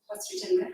What's written there?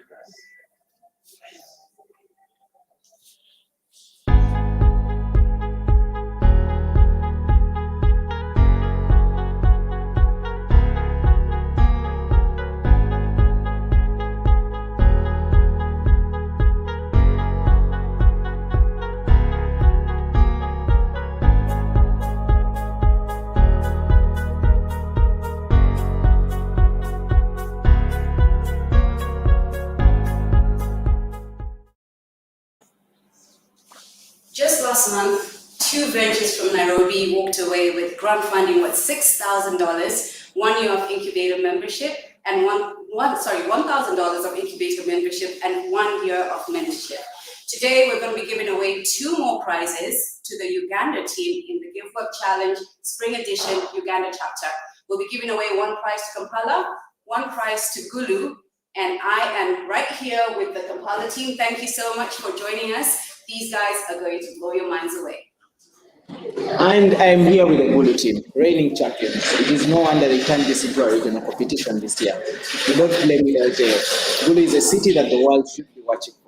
Just last month, 2 ventures from Nairobi walked away with grant funding worth $6,000, 1 year of incubator membership, and $1,000 of incubator membership and 1 year of mentorship. Today, we're going to be giving away 2 more prizes to the Uganda team in the Give Work Challenge Spring Edition Uganda chapter. We'll be giving away 1 prize to Kampala, 1 prize to Gulu, and I am right here with the Kampala team. Thank you so much for joining us. These guys are going to blow your minds away. And I'm here with the Gulu team, reigning champions. It is no wonder they turned this into a regional competition this year. We don't play with LJF. Gulu is a city that the world should be watching for.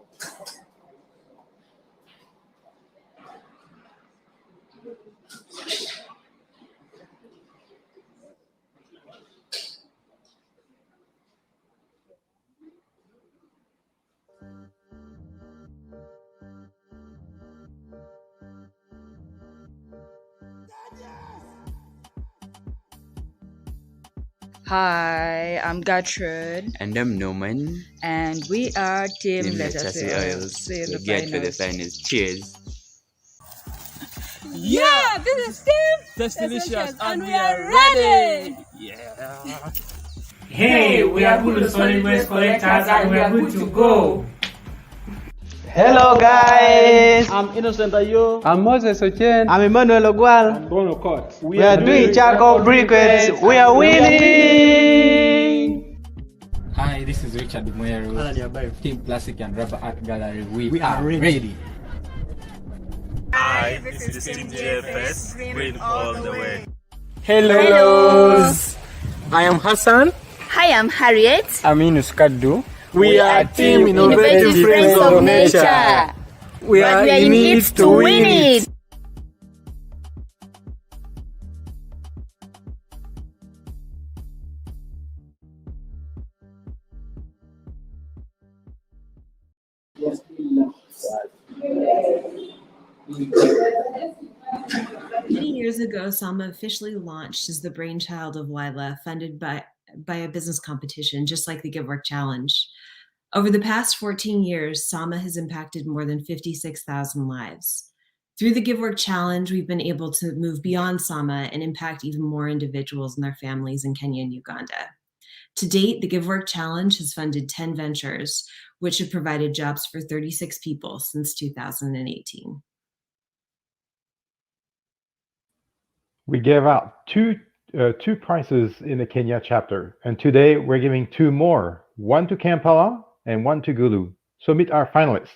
Hi, I'm Gertrude. And I'm Norman. And we are Team Lettuce Oils. The Get for the finals. Cheers. Yeah, this is Team That's delicious, and we are ready. Yeah. Hey, we are good solid waste collectors and we are good to go. Hello guys, I'm Innocent Ayo. I'm Moses Ochen. I'm Emmanuel Ogwal. I'm Bruno Court. We are doing charcoal briquettes. We are winning. Hi, this is Richard Moyero, Team Plastic and Rubber Art Gallery. We are ready. Hi, this is Team JFS. Win all the way. Hello. I am Hassan. Hi, I'm Harriet. I'm Inus Kaddu. We are Team Innovative Friends of Nature. We are in it to win it. Many years ago, Sama officially launched as the brainchild of Lila, funded by a business competition, just like the Give Work Challenge. Over the past 14 years, Sama has impacted more than 56,000 lives. Through the Give Work Challenge, we've been able to move beyond Sama and impact even more individuals and their families in Kenya and Uganda. To date, the Give Work Challenge has funded 10 ventures, which have provided jobs for 36 people since 2018. We gave out two prizes in the Kenya chapter, and today we're giving 2 more, 1 to Kampala and 1 to Gulu. So meet our finalists.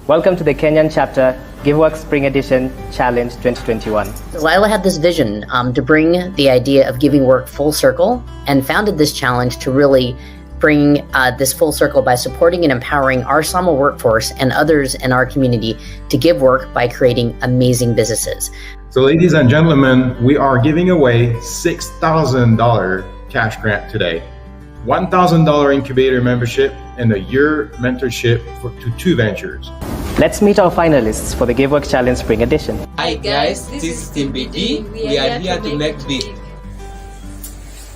Welcome to the Kenyan chapter GiveWorks Spring Edition Challenge 2021. Lila had this vision to bring the idea of giving work full circle and founded this challenge to really bring this full circle by supporting and empowering our Sama workforce and others in our community to give work by creating amazing businesses. So ladies and gentlemen, we are giving away $6,000 cash grant today, $1,000 incubator membership, and a year mentorship to 2 ventures. Let's meet our finalists for the GiveWorks Challenge Spring Edition. Hi guys, this is Team BD. We are here to make big.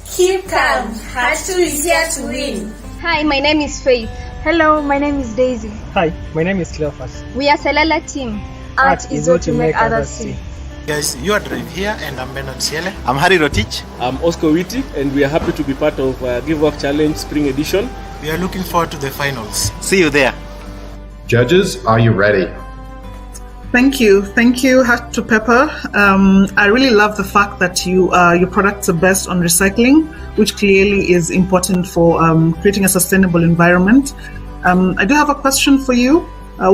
Keep calm. Hatu is here to win. Hi, my name is Faith. Hello, my name is Daisy. Hi, my name is Cleophas. We are Selala team. Art is what to make others see. Guys, you are Drive here and I'm Benon Siele. I'm Harry Rotich. I'm Oscar Witty and we are happy to be part of Give Work Challenge Spring Edition. We are looking forward to the finals. See you there. Judges, are you ready? Thank you, Hatu Pepper. I really love the fact that your products are based on recycling, which clearly is important for creating a sustainable environment. I do have a question for you.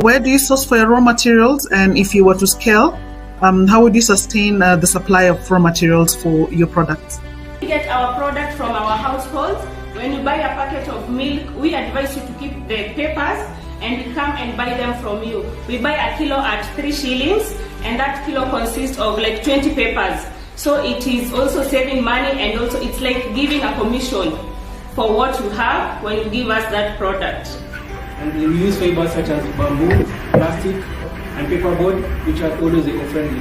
Where do you source for your raw materials? And if you were to scale, how would you sustain the supply of raw materials for your products? We get our product from our households. When you buy a packet of milk, we advise you to keep the papers and we come and buy them from you. We buy a kilo at 3 shillings and that kilo consists of like 20 papers. So it is also saving money and also it's like giving a commission for what you have when you give us that product. And we use fibers such as bamboo, plastic, and paperboard, which are always eco-friendly.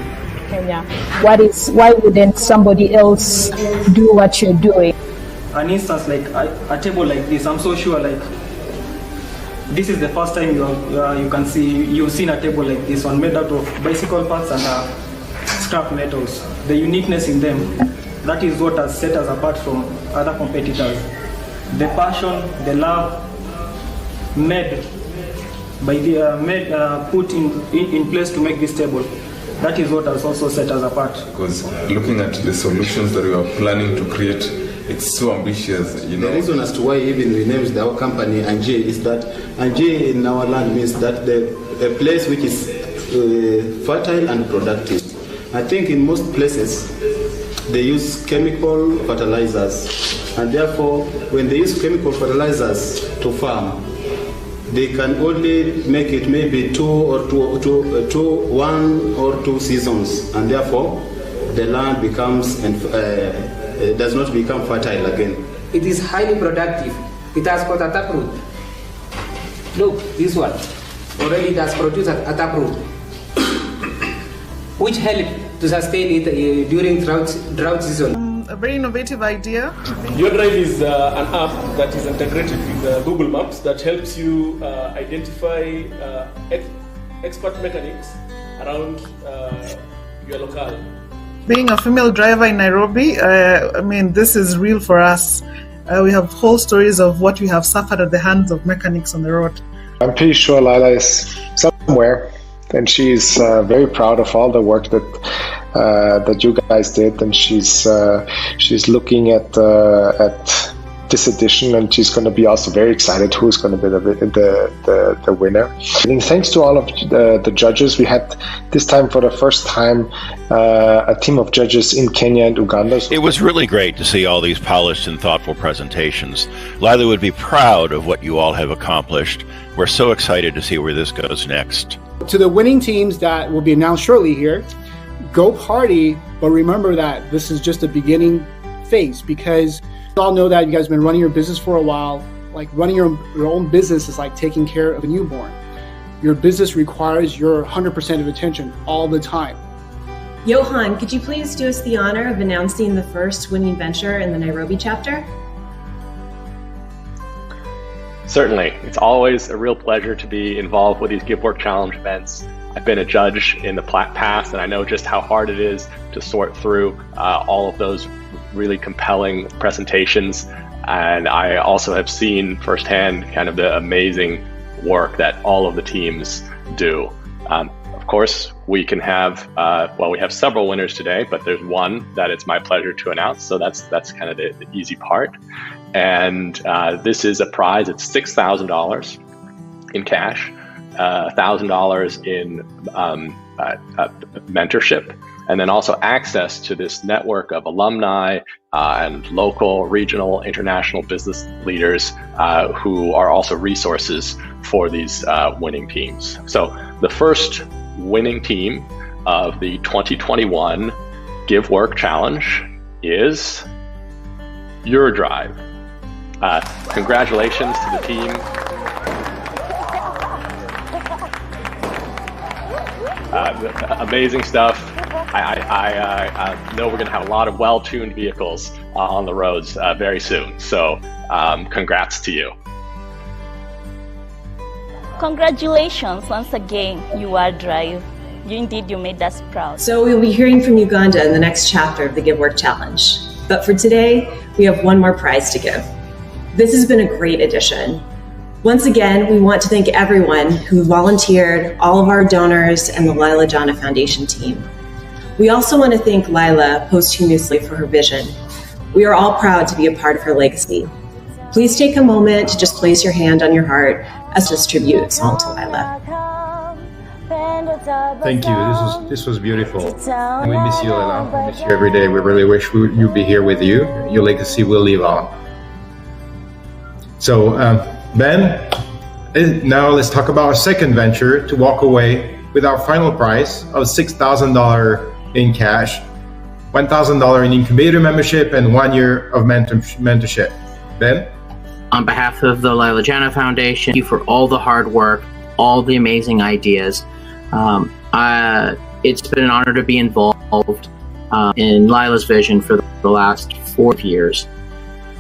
Kenya. Why wouldn't somebody else do what you're doing? An instance like a table like this, I'm so sure like this is the first time you've seen a table like this one made out of bicycle parts and scrap metals. The uniqueness in them, that is what has set us apart from other competitors. The passion, the love put in place to make this table. That is what has also set us apart. Because looking at the solutions that we are planning to create, it's so ambitious, you know. The reason as to why even we named our company Anje is that Anje in our land means that a place which is fertile and productive. I think in most places they use chemical fertilizers, and therefore when they use chemical fertilizers to farm, they can only make it maybe 1 or 2 seasons, and therefore the land becomes does not become fertile again. It is highly productive. It has got a taproot. Look, this one already it has produced a taproot, which help to sustain it during drought season. A very innovative idea. Your Drive is an app that is integrated with Google Maps that helps you identify expert mechanics around your locale. Being a female driver in Nairobi, this is real for us. We have whole stories of what we have suffered at the hands of mechanics on the road. I'm pretty sure Lila is somewhere, and she's very proud of all the work that you guys did, and she's looking at this edition, and she's going to be also very excited who's going to be the winner. And thanks to all of the judges, we had this time for the first time a team of judges in Kenya and Uganda. It was really great to see all these polished and thoughtful presentations. Lila would be proud of what you all have accomplished. We're so excited to see where this goes next. To the winning teams that will be announced shortly here, go party, but remember that this is just a beginning phase, because you all know that you guys have been running your business for a while. Like running your own business is like taking care of a newborn. Your business requires your 100% of attention all the time. Johan, could you please do us the honor of announcing the first winning venture in the Nairobi chapter? Certainly. It's always a real pleasure to be involved with these Give Work Challenge events. I've been a judge in the past, and I know just how hard it is to sort through all of those really compelling presentations. And I also have seen firsthand kind of the amazing work that all of the teams do. Of course, we can have, we have several winners today, but there's one that it's my pleasure to announce. So that's kind of the easy part. And this is a prize. It's $6,000 in cash, $1,000 in mentorship, and then also access to this network of alumni and local, regional, international business leaders who are also resources for these winning teams. So the first winning team of the 2021 Give Work Challenge is Eurodrive. Congratulations to the team. Amazing stuff. I know we're going to have a lot of well-tuned vehicles on the roads very soon. So congrats to you. Congratulations once again, Eurodrive. You made us proud. So we'll be hearing from Uganda in the next chapter of the Give Work Challenge. But for today, we have one more prize to give. This has been a great edition. Once again, we want to thank everyone who volunteered, all of our donors, and the Lila Jana Foundation team. We also want to thank Lila posthumously for her vision. We are all proud to be a part of her legacy. Please take a moment to just place your hand on your heart as this tribute song to Lila. Thank you. This was beautiful. We miss you, Ella. We miss you every day. We really wish you'd be here with you. Your legacy will live on. So, Ben, now let's talk about our second venture to walk away with our final prize of $6,000 in cash, $1,000 in incubator membership, and 1 year of mentorship. Ben? On behalf of the Lila Jana Foundation, thank you for all the hard work, all the amazing ideas. It's been an honor to be involved in Lila's vision for the last 4 years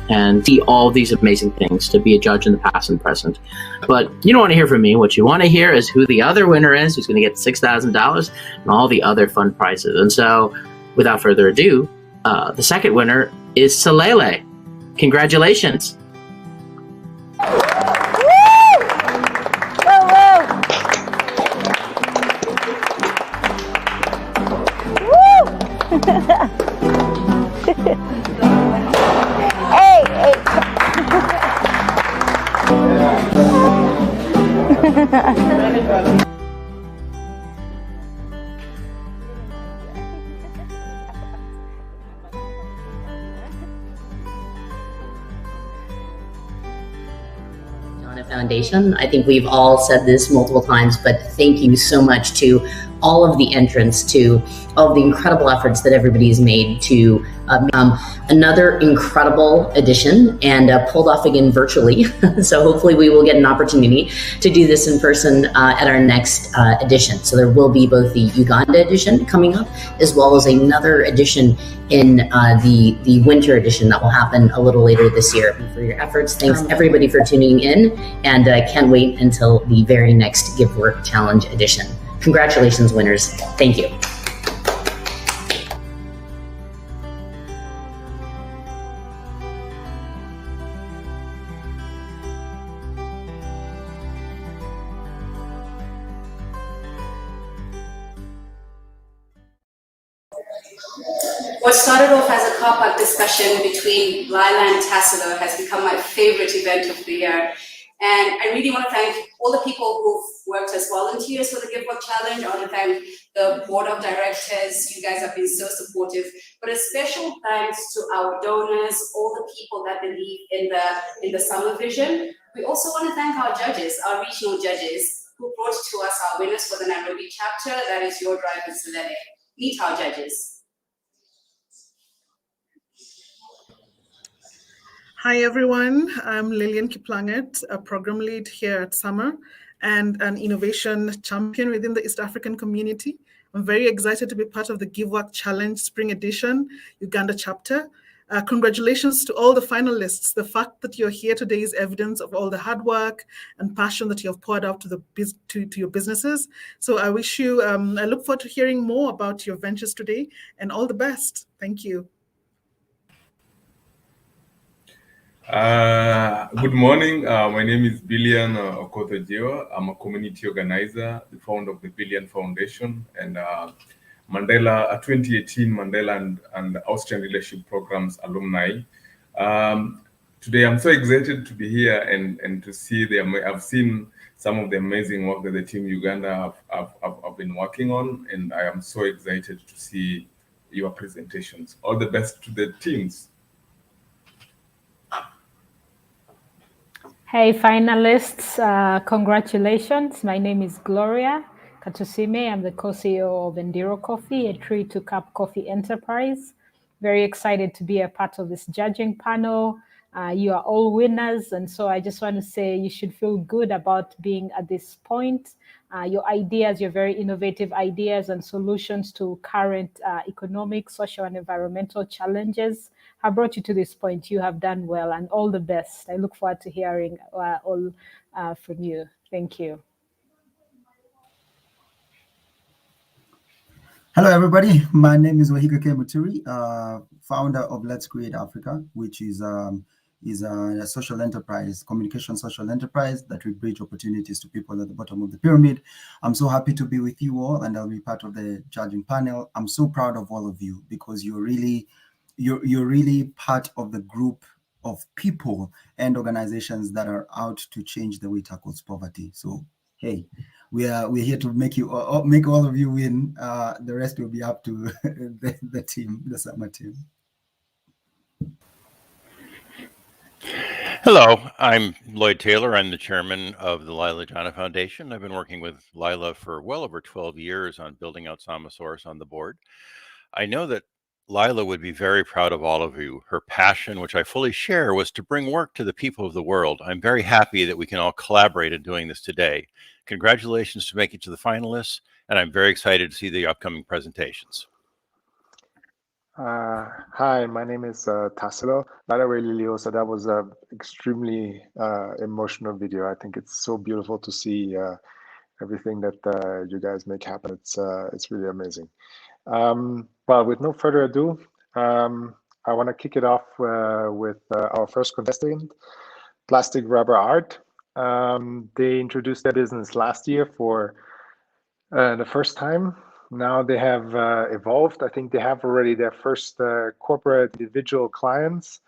and see all these amazing things, to be a judge in the past and present. But you don't want to hear from me. What you want to hear is who the other winner is, who's going to get $6,000 and all the other fun prizes. And so, without further ado, the second winner is Salele. Congratulations. Foundation. I think we've all said this multiple times, but thank you so much to all of the entrants, to all of the incredible efforts that everybody has made to another incredible edition, and pulled off again virtually. So hopefully we will get an opportunity to do this in person at our next edition. So there will be both the Uganda edition coming up, as well as another edition in the winter edition that will happen a little later this year. For your efforts, thanks everybody for tuning in, and can't wait until the very next Give Work Challenge edition. Congratulations, winners. Thank you. What started off as a car park discussion between Lila and Tassilo has become my favorite event of the year. And I really want to thank all the people who've worked as volunteers for the Give Work Challenge. I want to thank the board of directors. You guys have been so supportive. But a special thanks to our donors, all the people that believe in the summer vision. We also want to thank our judges, our regional judges, who brought to us our winners for the Nairobi chapter. That is your driver, Salele. Meet our judges. Hi, everyone. I'm Lillian Kiplanget, a program lead here at Summer and an innovation champion within the East African community. I'm very excited to be part of the Give Work Challenge Spring Edition Uganda chapter. Congratulations to all the finalists. The fact that you're here today is evidence of all the hard work and passion that you have poured out to your businesses. So I wish you, I look forward to hearing more about your ventures today, and all the best. Thank you. Good morning. My name is Billion Okotojewa. I'm a community organizer, the founder of the Billion Foundation, and Mandela, 2018 Mandela and Austrian Leadership Programs alumni. Today, I'm so excited to be here and to see I've seen some of the amazing work that the team Uganda have been working on, and I am so excited to see your presentations. All the best to the teams. Hey, finalists, congratulations. My name is Gloria Katusime. I'm the co-CEO of Endiro Coffee, a tree-to-cup coffee enterprise. Very excited to be a part of this judging panel. You are all winners, and so I just want to say you should feel good about being at this point. Your ideas, your very innovative ideas and solutions to current economic, social, and environmental challenges have brought you to this point. You have done well, and all the best. I look forward to hearing all from you. Thank you. Hello, everybody. My name is Wahiga K. Muturi, founder of Let's Create Africa, which is a social enterprise, communication social enterprise that will bridge opportunities to people at the bottom of the pyramid. I'm so happy to be with you all, and I'll be part of the judging panel. I'm so proud of all of you because you're really part of the group of people and organizations that are out to change the way tackles poverty. So, hey, we're here to make make all of you win. The rest will be up to the team, the Sama team. Hello, I'm Lloyd Taylor. I'm the chairman of the Lila Jana Foundation. I've been working with Lila for well over 12 years on building out Samasource on the board. I know that Lila would be very proud of all of you. Her passion, which I fully share, was to bring work to the people of the world. I'm very happy that we can all collaborate in doing this today. Congratulations to making it to the finalists, and I'm very excited to see the upcoming presentations. Hi, my name is Tassilo. By the way, Liliosa, that was an extremely emotional video. I think it's so beautiful to see everything that you guys make happen. It's really amazing. Well, with no further ado, I want to kick it off with our first contestant, Plastic Rubber Art. They introduced their business last year for the first time. Now they have evolved. I think they have already their first corporate individual clients.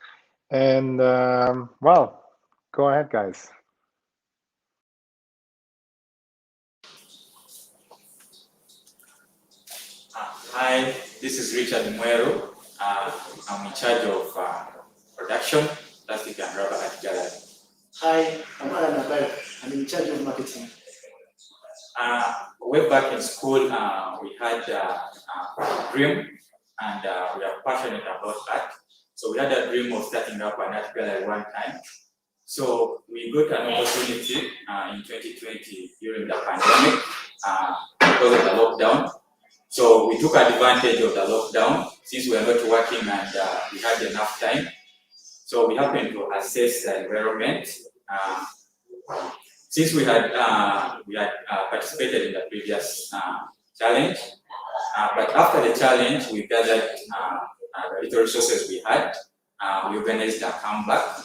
And well, go ahead, guys. Hi, this is Richard Mwero. I'm in charge of production, plastic and rubber art gallery. Hi, I'm Alan Abai. I'm in charge of marketing. Way back in school, we had a dream, and we are passionate about art. So we had a dream of starting up an art gallery one time. So we got an opportunity in 2020 during the pandemic because of the lockdown. So we took advantage of the lockdown since we were not working and we had enough time. So we happened to assess the environment. Since we had participated in the previous challenge, but after the challenge, we gathered the little resources we had. We organized a comeback.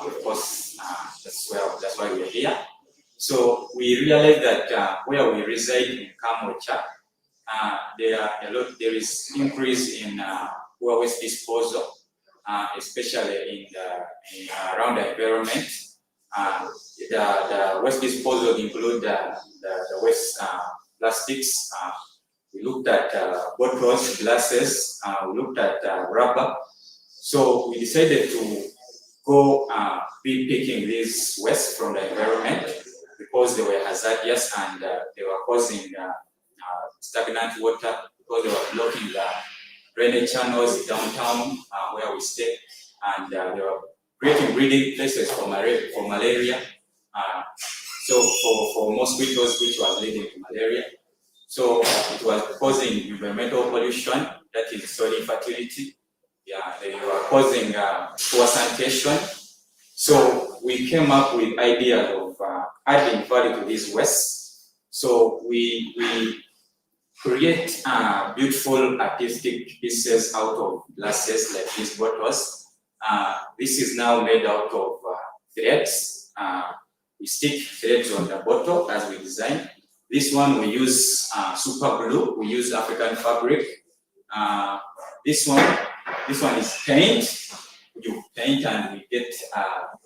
Of course, that's why we're here. So we realized that where we reside in Kamwcha, there is increase in waste disposal, especially around the environment. The waste disposal include the waste plastics. We looked at bottles, glasses. We looked at rubber. So we decided to go be picking these waste from the environment because they were hazardous and they were causing stagnant water because they were blocking the drainage channels downtown where we stay, and they were creating breeding places for malaria. So for mosquitoes, which was leading to malaria. So it was causing environmental pollution, that is soil infertility. Yeah, they were causing poor sanitation. So we came up with ideas of adding value to this waste. So we create beautiful artistic pieces out of glasses like these bottles. This is now made out of threads. We stick threads on the bottle as we design. This one we use super glue. We use African fabric. This one is paint. You paint and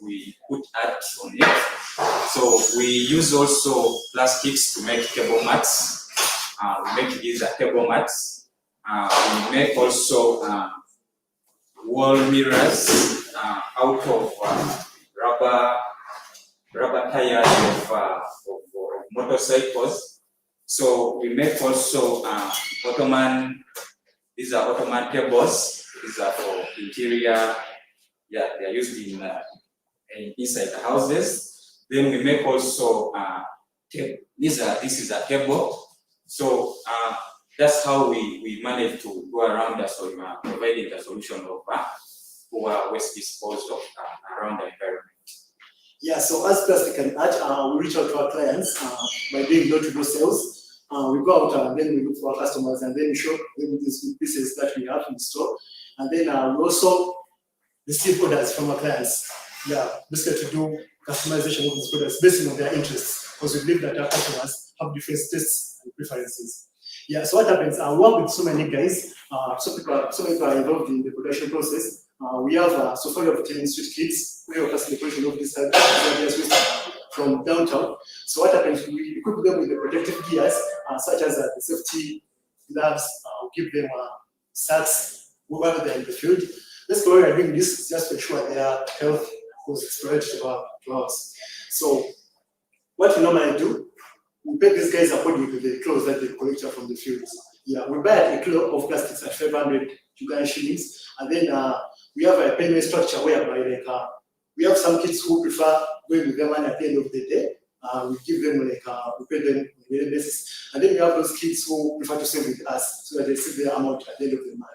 we put art on it. So we use also plastics to make table mats. We make these table mats. We make also wall mirrors out of rubber tires of motorcycles. So we make also Ottoman. These are Ottoman tables. These are for interior. Yeah, they are used inside the houses. Then we make also this is a table. So that's how we manage to go around providing the solution of poor waste disposal around the environment. Yeah, so as Plastic and Art, we reach out to our clients by doing door-to-door sales. We go out and then we look for our customers and then we show them these pieces that we have in store. And then we also receive orders from our clients. Yeah, basically to do customization of these products based on their interests, because we believe that our customers have different tastes and preferences. Yeah, so what happens? I work with so many guys. So many people are involved in the production process. We have so far we have 10 street kids. We have facilitated of this ideas from downtown. So what happens, we equip them with the protective gears, such as the safety gloves, give them sacks whenever they're in the field. Basically, why we are doing this is just to ensure their health goes exposed to us. So what we normally do, we pay these guys according to the clothes that they collect from the fields. Yeah, we buy a kilo of plastics at 500 Ugandan shillings, and then we have a payment structure whereby we have some kids who prefer going with their money at the end of the day. We give them we pay them on a daily basis, and then we have those kids who prefer to save with us so that they save their amount at the end of the month.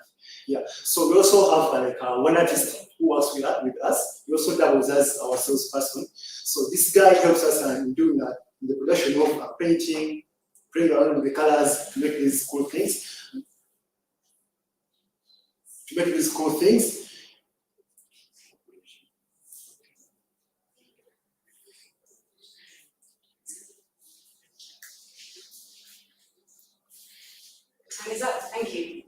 Yeah, so we also have one artist who works with us. He also doubles as our salesperson. So this guy helps us in doing that, in the production of painting, playing around with the colors to make these cool things. Time is up. Thank you.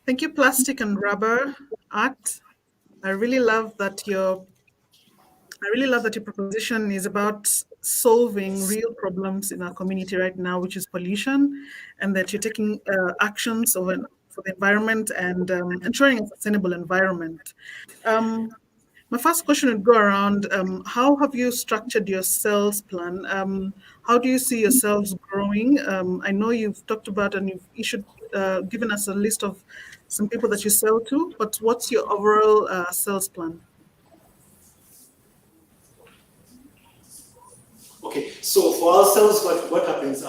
Thank you, Plastic and Rubber Art. I really love that your proposition is about solving real problems in our community right now, which is pollution, and that you're taking actions for the environment and ensuring a sustainable environment. My first question would go around, how have you structured your sales plan? How do you see yourselves growing? I know you've talked about and you've given us a list of some people that you sell to, but what's your overall sales plan? Okay, so for ourselves, what happens?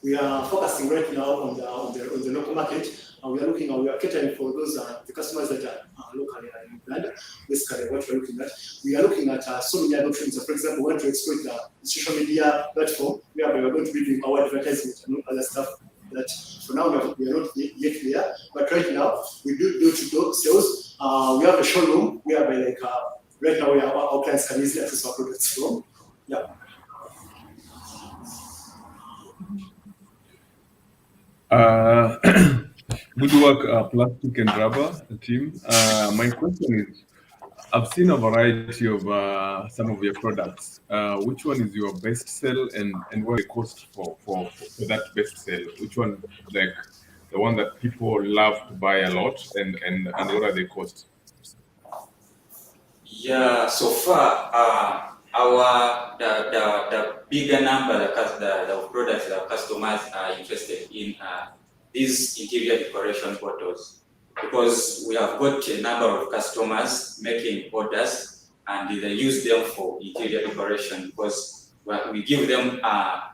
We are focusing right now on the local market. We are catering for those the customers that are locally in Uganda. Basically, what we're looking at, we are looking at so many other things. So for example, we want to exploit the social media platform where we are going to be doing our advertisement and other stuff. That for now we are not yet there, but right now we do door-to-door sales. We have a showroom where right now our clients can easily access our products from. Yeah. Good work, Plastic and Rubber team. My question is, I've seen a variety of some of your products. Which one is your best sell, and what the cost for that best sell? Which one, like the one that people love to buy a lot, and what are the costs? Yeah, so far, the bigger number the products that customers are interested in these interior decoration bottles, because we have got a number of customers making orders and they use them for interior decoration because we give them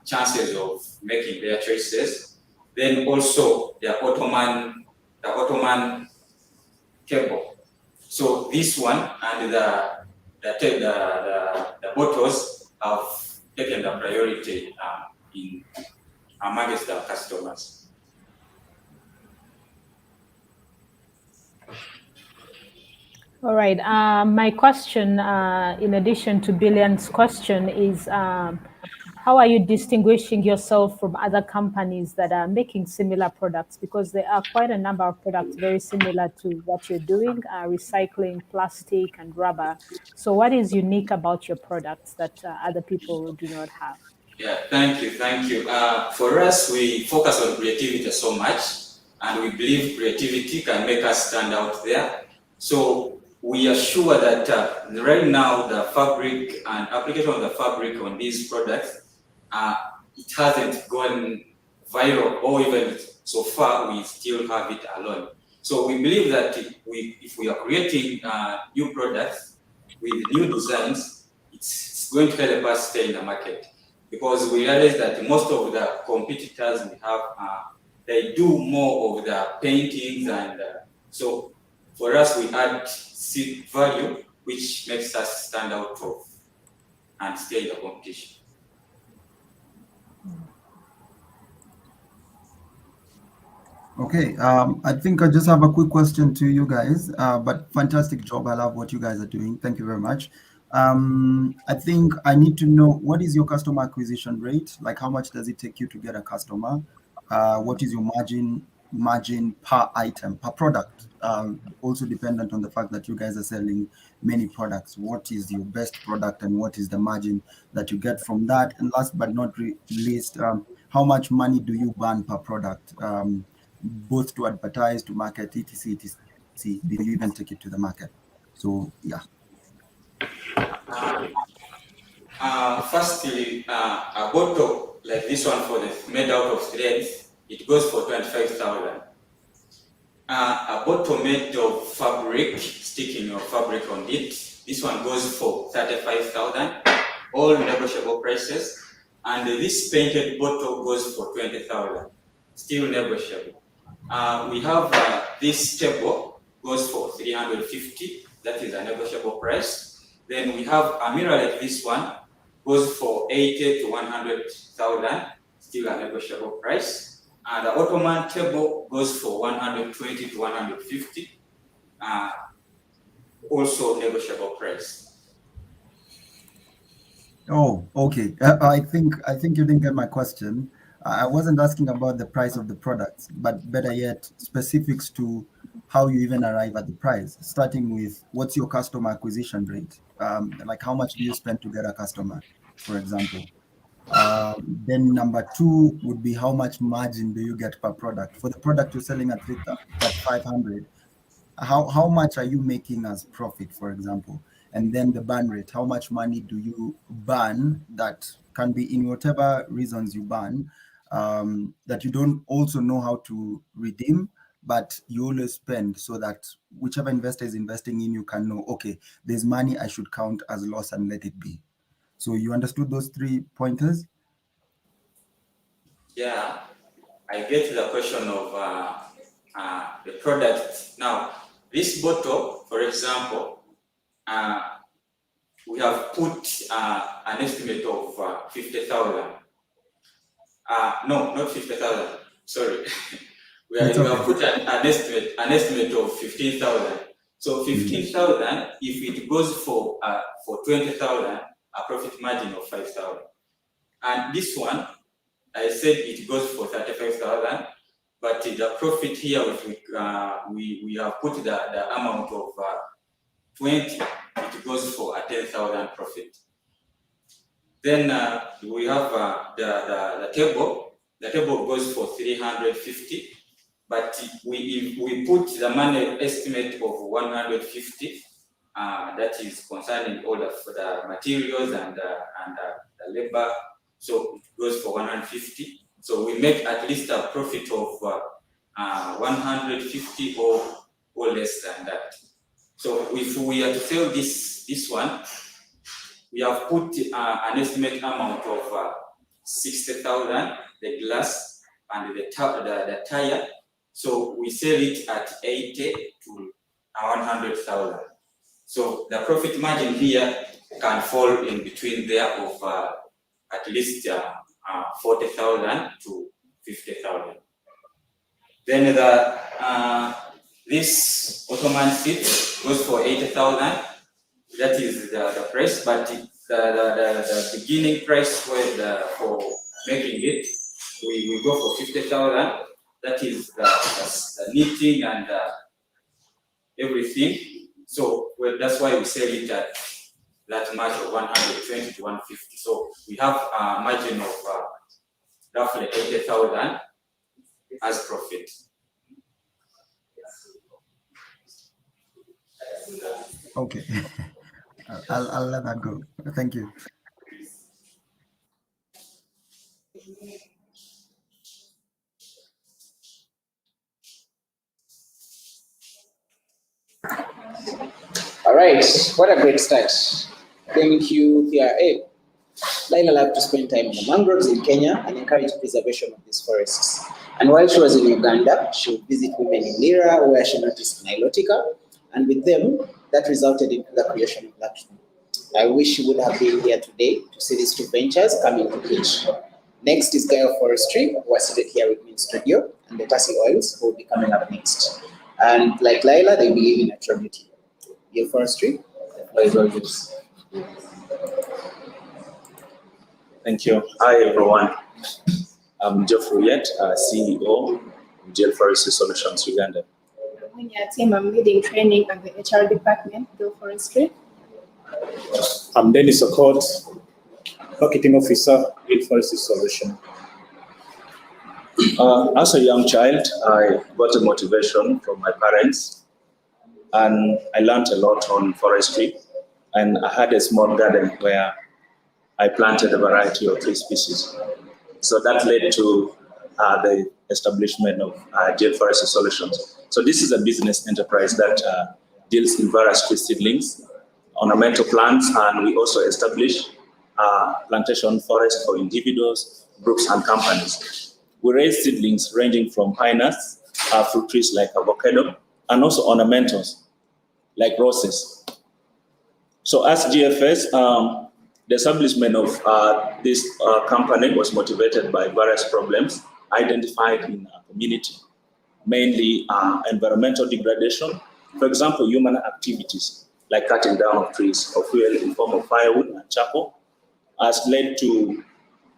chances of making their choices. Then also the Ottoman table. So this one and the bottles have taken the priority amongst the customers. All right. My question, in addition to Billian's question, is how are you distinguishing yourself from other companies that are making similar products? Because there are quite a number of products very similar to what you're doing, recycling, plastic, and rubber. So what is unique about your products that other people do not have? Yeah, thank you. For us, we focus on creativity so much, and we believe creativity can make us stand out there. So we are sure that right now the fabric and application of the fabric on these products, it hasn't gone viral, or even so far we still have it alone. So we believe that if we are creating new products with new designs, it's going to help us stay in the market, because we realize that most of the competitors we have, they do more of the paintings, and so for us we add value, which makes us stand out and stay in the competition. Okay, I think I just have a quick question to you guys, but fantastic job. I love what you guys are doing. Thank you very much. I think I need to know, what is your customer acquisition rate? Like, how much does it take you to get a customer? What is your margin margin per item, per product? Also dependent on the fact that you guys are selling many products. What is your best product and what is the margin that you get from that? And last but not least, how much money do you burn per product, both to advertise, to market, etc., etc., before you even take it to the market? So, yeah. Firstly, a bottle like this one made out of threads, it goes for 25,000. A bottle made of fabric, sticking of fabric on it, this one goes for 35,000, all negotiable prices. And this painted bottle goes for 20,000, still negotiable. We have this table, goes for 350, that is a negotiable price. Then we have a mirror like this one, goes for 80 to 100,000, still a negotiable price. And the Ottoman table goes for 120 to 150, also negotiable price. Oh, okay. I think you didn't get my question. I wasn't asking about the price of the products, but better yet, specifics to how you even arrive at the price. Starting with, what's your customer acquisition rate? Like, how much do you spend to get a customer, for example? Then number two would be, how much margin do you get per product? For the product you're selling at 500, how much are you making as profit, for example? And then the burn rate, how much money do you burn, that can be in whatever reasons you burn, that you don't also know how to redeem, but you always spend, so that whichever investor is investing in you can know, okay, there's money I should count as loss and let it be. So you understood those 3 pointers? Yeah, I get the question of the product. Now, this bottle, for example, we have put an estimate of 50,000. No, not 50,000. Sorry, we have put an estimate of 15,000. So 15,000, if it goes for 20,000, a profit margin of 5,000. And this one, I said it goes for 35,000, but the profit here, we have put the amount of 20, it goes for a 10,000 profit. Then we have the table. The table goes for 350, but we put the money estimate of 150. That is concerning all the materials and the labor. So it goes for 150. So we make at least a profit of 150 or less than that. So if we are to sell this one, we have put an estimate amount of 60,000, the glass and the tire. So we sell it at 80 to 100,000. So the profit margin here can fall in between there of at least 40,000 to 50,000. Then this Ottoman seat goes for 80,000. That is the price, but the beginning price for making it, we go for 50,000. That is the knitting and everything. So that's why we sell it at that much of 120 to 150. So we have a margin of roughly 80,000 as profit. Okay. I'll let that go. Thank you. All right, what a great start. Thank you, PRA. Laila loved to spend time in the mangroves in Kenya and encourage preservation of these forests. And while she was in Uganda, she would visit women in Lira, where she noticed Nilotica, and with them, that resulted in the creation of Lakshmi. I wish she would have been here today to see these two ventures coming to pitch. Next is Gaia Forestry, who are seated here with me in studio, and the Tassi Oils, who will be coming up next. And like Laila, they believe in natural beauty. Gaia Forestry, the floor is all yours. Thank you. Hi, everyone. I'm Geoffrey Yet, CEO, Gel Forestry Solutions, Uganda. In your team, I'm leading training at the HR department, Gel Forestry. I'm Dennis Okot, Marketing Officer, Gel Forestry Solution. As a young child, I got a motivation from my parents, and I learned a lot on forestry. And I had a small garden where I planted a variety of tree species. So that led to the establishment of Gel Forestry Solutions. So this is a business enterprise that deals in various tree seedlings, ornamental plants, and we also establish plantation forest for individuals, groups, and companies. We raise seedlings ranging from high nuts, fruit trees like avocado, and also ornamentals like roses. So as GFS, the establishment of this company was motivated by various problems identified in our community, mainly environmental degradation. For example, human activities like cutting down of trees for fuel in form of firewood and charcoal has led to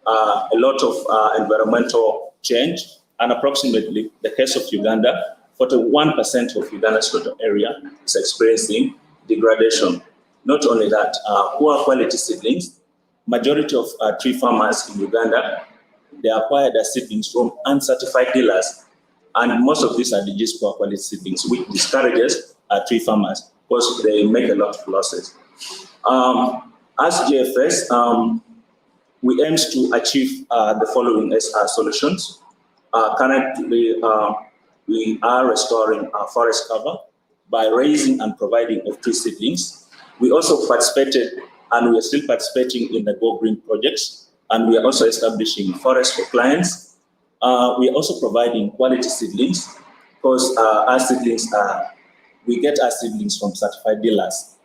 a lot of environmental change, and approximately the case of Uganda, 41% of Uganda's total area is experiencing degradation. Not only that, poor quality seedlings, majority of tree farmers in Uganda, they acquire their seedlings from uncertified dealers, and most of these are these poor quality seedlings, which discourages tree farmers because they make a lot of losses. As GFS, we aim to achieve the following solutions. Currently, we are restoring our forest cover by raising and providing of tree seedlings. We also participated, and we are still participating in the Go Green projects, and we are also establishing forest for clients. We are also providing quality seedlings, because our seedlings we get our seedlings from certified dealers.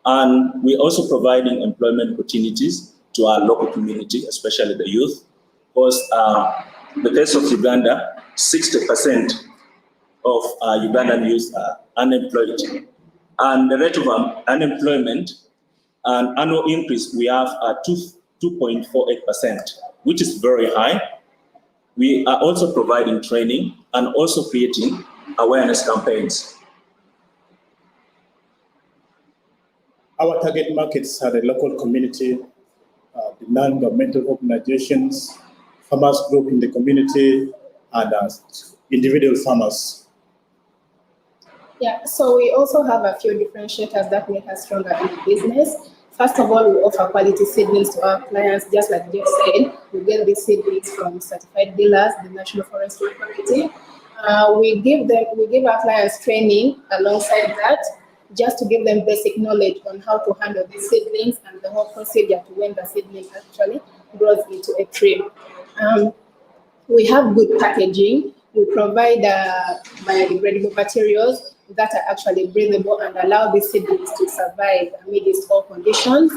And we're also providing employment opportunities to our local community, especially the youth, because in the case of Uganda, 60% of Ugandan youth are unemployed. And the rate of unemployment, an annual increase, we have 2.48%, which is very high. We are also providing training and also creating awareness campaigns. Our target markets are the local community, the non-governmental organizations, farmers group in the community, and individual farmers. Yeah, so we also have a few differentiators that make us stronger in the business. First of all, we offer quality seedlings to our clients, just like Jeff said. We get these seedlings from certified dealers, the National Forestry Authority. We give our clients training alongside that, just to give them basic knowledge on how to handle the seedlings and the whole procedure to when the seedling actually grows into a tree. We have good packaging. We provide biodegradable materials that are actually breathable and allow these seedlings to survive amidst all conditions.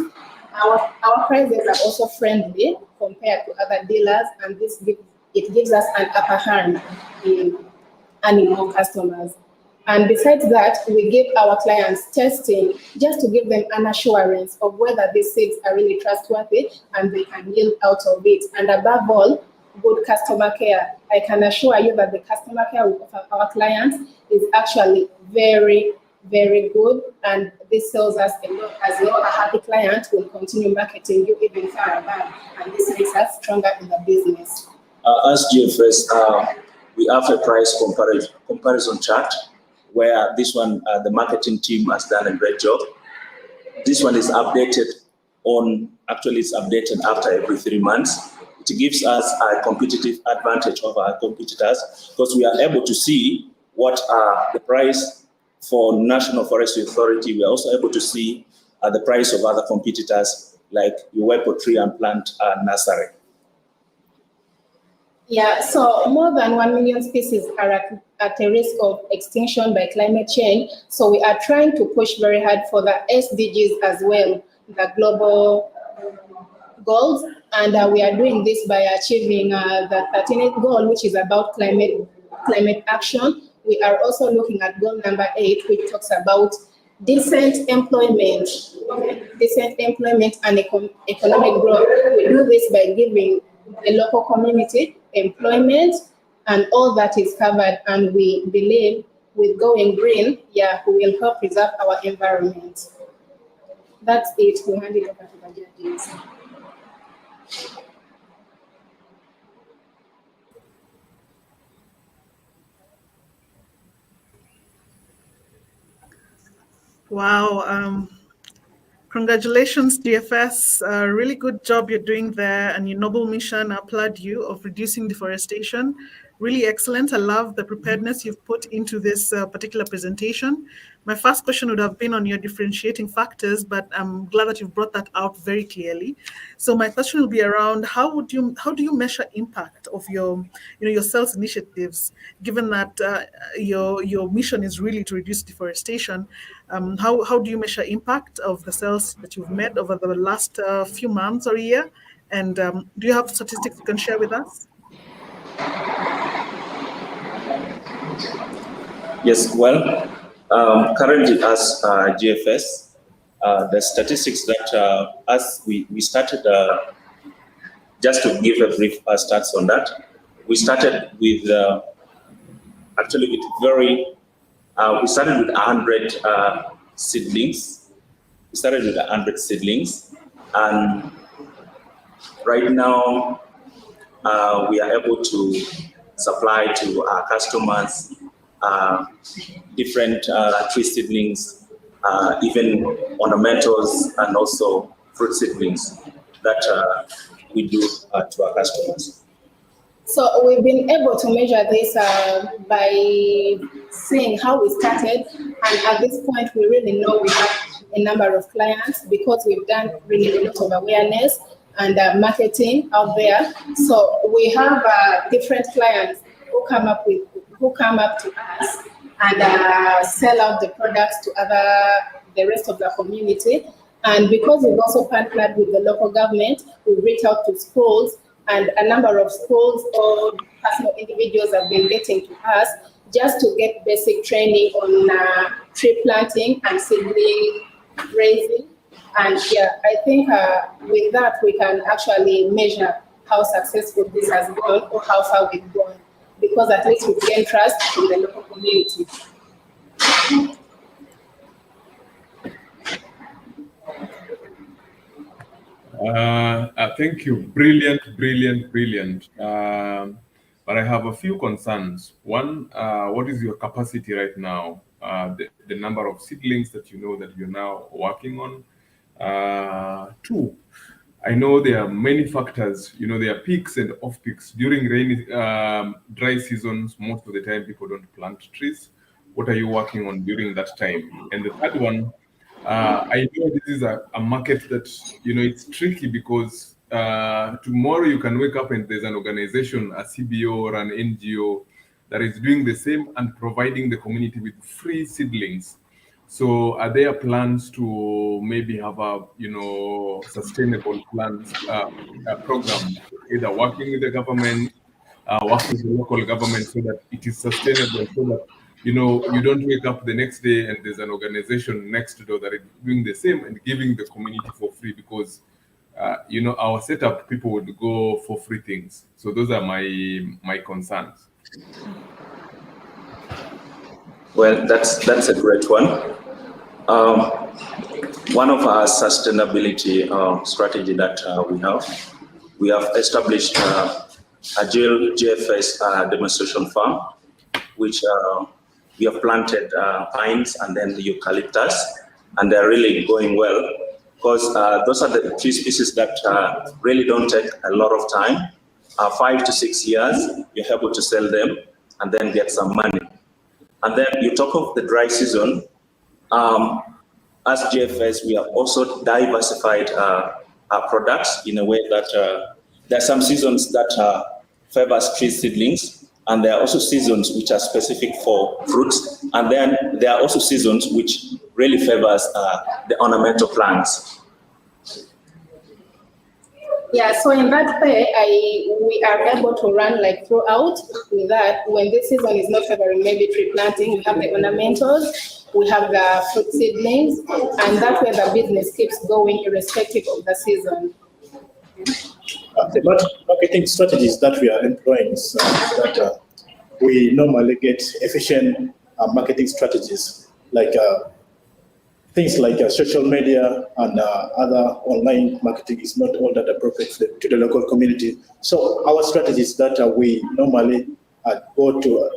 Our prices are also friendly compared to other dealers, and it gives us an upper hand in earning more customers. And besides that, we give our clients testing just to give them an assurance of whether these seeds are really trustworthy and they can yield out of it. And above all, good customer care. I can assure you that the customer care of our clients is actually very, very good, and this sells us a lot. As you're a happy client, we'll continue marketing you even far above, and this makes us stronger in the business. As GFS, we have a price comparison chart, where this one, the marketing team has done a great job. This one is updated it's updated after every 3 months. It gives us a competitive advantage over our competitors, because we are able to see what the price for National Forestry Authority. We are also able to see the price of other competitors like Uwepo Tree and Plant Nursery. Yeah, so more than 1 million species are at a risk of extinction by climate change. So we are trying to push very hard for the SDGs as well, the global goals. And we are doing this by achieving the 13th goal, which is about climate action. We are also looking at goal number 8, which talks about decent employment and economic growth. We do this by giving the local community employment and all that is covered. And we believe with going green, yeah, we will help preserve our environment. That's it. We hand it over to the judges. Wow. Congratulations, DFS. Really good job you're doing there, and your noble mission, I applaud you, of reducing deforestation. Really excellent. I love the preparedness you've put into this particular presentation. My first question would have been on your differentiating factors, but I'm glad that you've brought that out very clearly. So my question will be around how do you measure impact of your sales initiatives, given that your mission is really to reduce deforestation? How do you measure impact of the sales that you've made over the last few months or year? And do you have statistics you can share with us? Yes, well, currently as GFS, the statistics that as we started, just to give a brief stats on that, we started with actually with we started with 100 seedlings. We started with 100 seedlings, and right now we are able to supply to our customers different tree seedlings, even ornamentals, and also fruit seedlings that we do to our customers. So we've been able to measure this by seeing how we started, and at this point we really know we have a number of clients because we've done really a lot of awareness and marketing out there. So we have different clients who come up to us and sell out the products to the rest of the community. And because we've also partnered with the local government, we reach out to schools, and a number of schools or personal individuals have been getting to us just to get basic training on tree planting and seedling raising. And yeah, I think with that we can actually measure how successful this has gone or how far we've gone, because at least we gain trust from the local community. Thank you. Brilliant, brilliant, brilliant. But I have a few concerns. One, what is your capacity right now? The number of seedlings that you know that you're now working on. Two, I know there are many factors. There are peaks and off peaks. During rainy, dry seasons, most of the time people don't plant trees. What are you working on during that time? And the third one, I know this is a market that, it's tricky because tomorrow you can wake up and there's an organization, a CBO or an NGO that is doing the same and providing the community with free seedlings. So are there plans to maybe have a, sustainable plans, program, either working with the government, working with the local government so that it is sustainable, so that you don't wake up the next day and there's an organization next door that is doing the same and giving the community for free, because our setup, people would go for free things. So those are my concerns. Well, that's a great one. One of our sustainability strategy that we have established a GFS demonstration farm, which we have planted pines and then the eucalyptus, and they're really going well because those are the tree species that really don't take a lot of time. 5 to 6 years, you're able to sell them and then get some money. And then you talk of the dry season. As GFS, we have also diversified our products in a way that there are some seasons that favors tree seedlings, and there are also seasons which are specific for fruits, and then there are also seasons which really favors the ornamental plants. Yeah, so in that way, we are able to run like throughout with that. When this season is not favoring maybe tree planting, we have the ornamentals, we have the fruit seedlings, and that way the business keeps going irrespective of the season. The marketing strategies that we are employing is that we normally get efficient marketing strategies, like things like social media and other online marketing is not all that appropriate to the local community. So our strategy is that we normally go to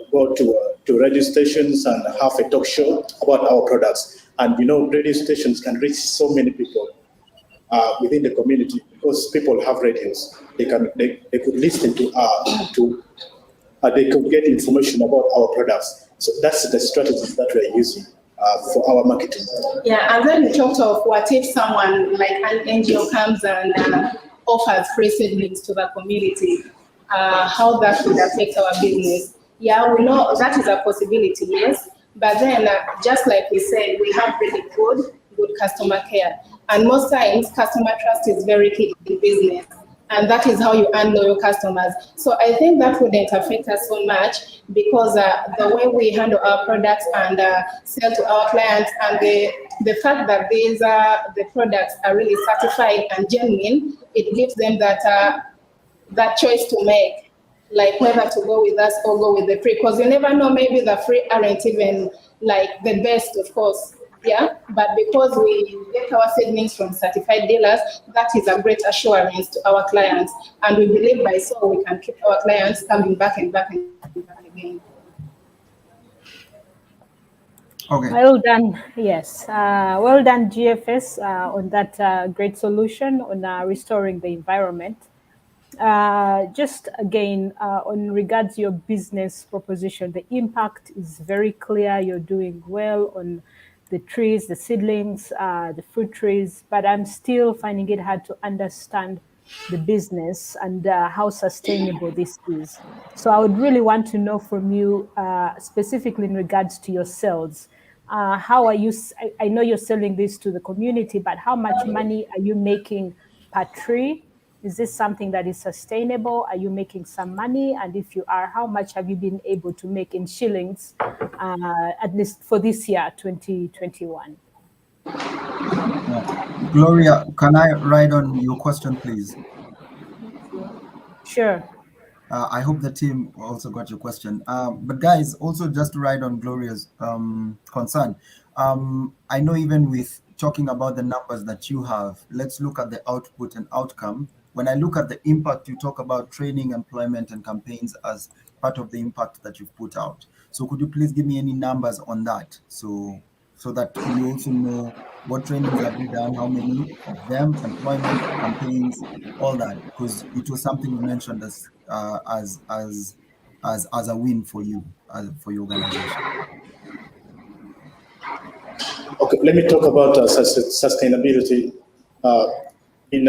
radio stations and have a talk show about our products. And radio stations can reach so many people within the community because people have radios. They could listen to they could get information about our products. So that's the strategies that we're using for our marketing. Yeah, and then we talked of what if someone like an NGO comes and offers free seedlings to the community, how that would affect our business. Yeah, we know that is a possibility, yes. But then, just like we said, we have really good customer care. And most times, customer trust is very key in business. And that is how you earn loyal customers. So I think that wouldn't affect us so much because the way we handle our products and sell to our clients and the fact that the products are really certified and genuine, it gives them that choice to make, like whether to go with us or go with the free. Because you never know, maybe the free aren't even like the best, of course. Yeah, but because we get our seedlings from certified dealers, that is a great assurance to our clients. And we believe by so we can keep our clients coming back and back and back again. Okay. Well done. Yes. Well done, GFS, on that great solution on restoring the environment. Just again, on regards your business proposition, the impact is very clear. You're doing well on the trees, the seedlings, the fruit trees, but I'm still finding it hard to understand the business and how sustainable this is. So I would really want to know from you, specifically in regards to your sales. How are you? I know you're selling this to the community, but how much money are you making per tree? Is this something that is sustainable? Are you making some money? And if you are, how much have you been able to make in shillings, at least for this year, 2021? Gloria, can I write on your question, please? Sure. I hope the team also got your question. But guys, also just to write on Gloria's concern. I know even with talking about the numbers that you have, let's look at the output and outcome. When I look at the impact, you talk about training, employment, and campaigns as part of the impact that you've put out. So could you please give me any numbers on that? So that we also know what trainings have you done, how many of them, employment, campaigns, all that, because it was something you mentioned as a win for you, for your organization. Okay, let me talk about sustainability in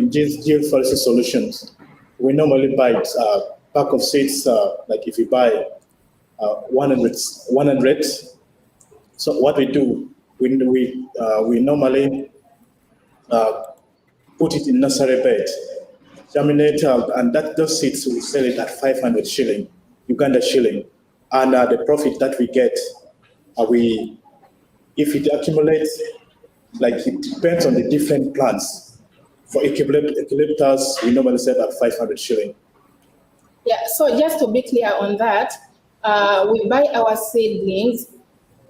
geoforestry solutions. We normally buy a pack of seeds, like if you buy 100. So what we do, we normally put it in nursery bed, germinate, and those seeds we sell it at 500 shilling, Uganda shilling, and the profit that we get, if it accumulates, like it depends on the different plants. For eucalyptus, we normally sell at 500 shilling. Yeah, so just to be clear on that, we buy our seedlings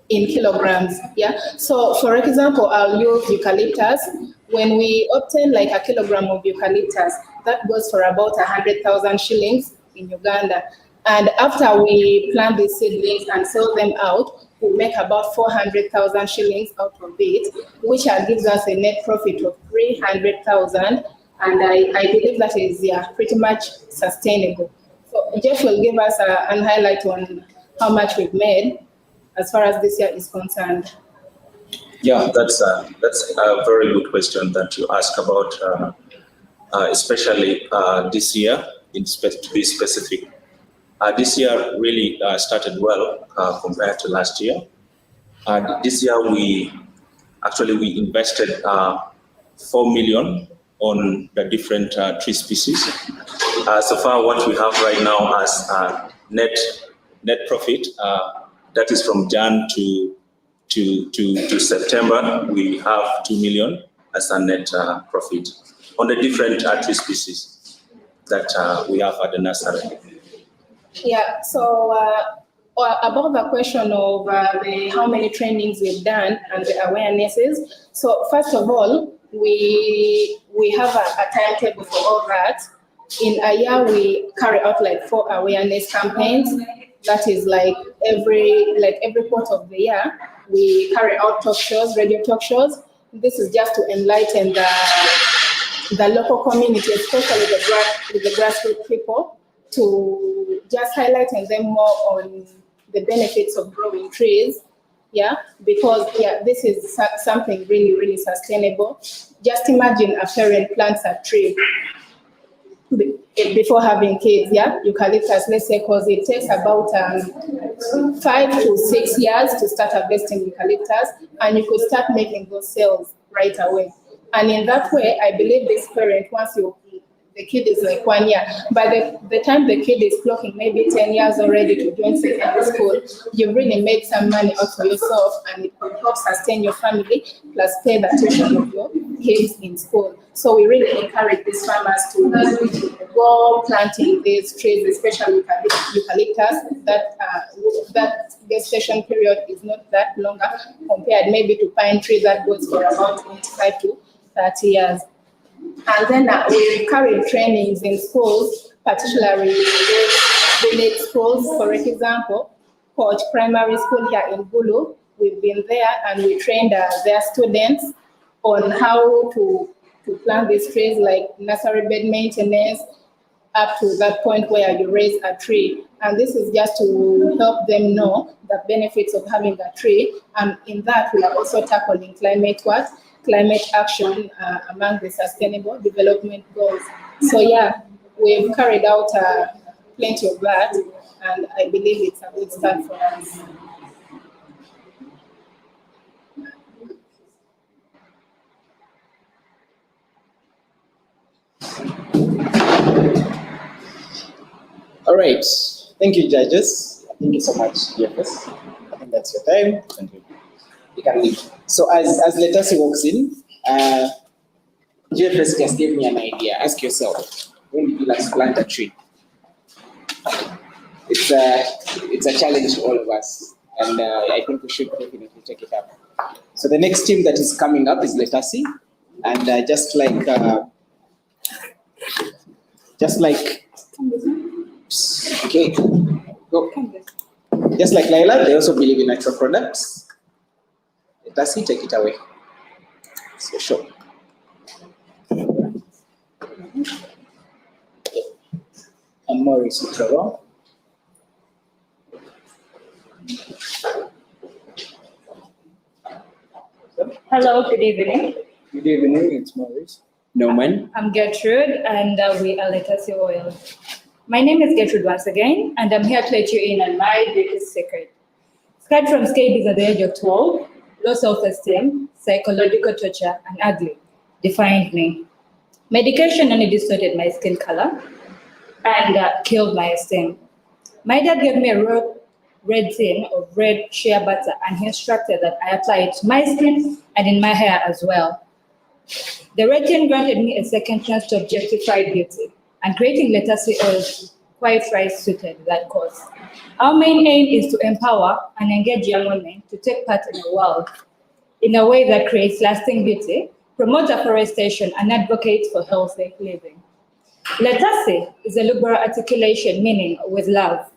in kilograms. Yeah, so for example, I'll use eucalyptus. When we obtain like a kilogram of eucalyptus, that goes for about 100,000 shillings in Uganda. And after we plant these seedlings and sell them out, we make about 400,000 shillings out of it, which gives us a net profit of 300,000. And I believe that is pretty much sustainable. So Jeff will give us a highlight on how much we've made as far as this year is concerned. Yeah, that's a very good question that you ask about, especially this year, to be specific. This year really started well compared to last year. And this year we invested 4 million on the different tree species. So far, what we have right now as net profit, that is from Jan to September, we have 2 million as a net profit on the different tree species that we have at the nursery. Yeah, so about the question of how many trainings we've done and the awarenesses. So first of all, we have a timetable for all that. In a year, we carry out like 4 awareness campaigns. That is like every quarter of the year, we carry out talk shows, radio talk shows. This is just to enlighten the local community, especially the grassroots people, to just highlighting them more on the benefits of growing trees. Yeah, because this is something really, really sustainable. Just imagine a parent plants a tree before having kids, yeah, eucalyptus, let's say, because it takes about 5 to 6 years to start harvesting eucalyptus, and you could start making those sales right away. And in that way, I believe this parent, once the kid is like 1 year, by the time the kid is clocking maybe 10 years already to join secondary school, you've really made some money out for yourself, and it could help sustain your family, plus pay the tuition of your kids in school. So we really encourage these farmers to go planting these trees, especially eucalyptus. That gestation period is not that longer compared maybe to pine tree that goes for about 25 to 30 years. And then we carry trainings in schools, particularly village schools. For example, Coach Primary School here in Bulu, we've been there and we trained their students on how to plant these trees, like nursery bed maintenance, up to that point where you raise a tree. And this is just to help them know the benefits of having a tree. And in that, we are also tackling climate action among the sustainable development goals. So yeah, we've carried out plenty of that, and I believe it's a good start for us. All right. Thank you, judges. Thank you so much, GFS. I think that's your time. Thank you. You can leave. So as Letasi walks in, GFS just gave me an idea. Ask yourself, when did you last plant a tree? It's a challenge to all of us, and I think we should definitely take it up. So the next team that is coming up is Letasi, and just like okay, go. Just like Laila, they also believe in natural products. Letasi, take it away. So sure. I'm Maurice Trevor. Hello, good evening. Good evening, it's Maurice. Norman. I'm Gertrude, and we are Letasi Oil. My name is Gertrude once again, and I'm here to let you in on my biggest secret. Scarred from scabies at the age of 12, low self-esteem, psychological torture, and ugly defined me. Medication only distorted my skin color and killed my esteem. My dad gave me a red tin of red shea butter, and he instructed that I apply it to my skin and in my hair as well. The red tin granted me a second chance to objectify beauty, and creating Letasi Oil quite right suited that cause. Our main aim is to empower and engage young women to take part in the world in a way that creates lasting beauty, promotes afforestation, and advocates for healthy living. Letasi is a liberal articulation, meaning with love.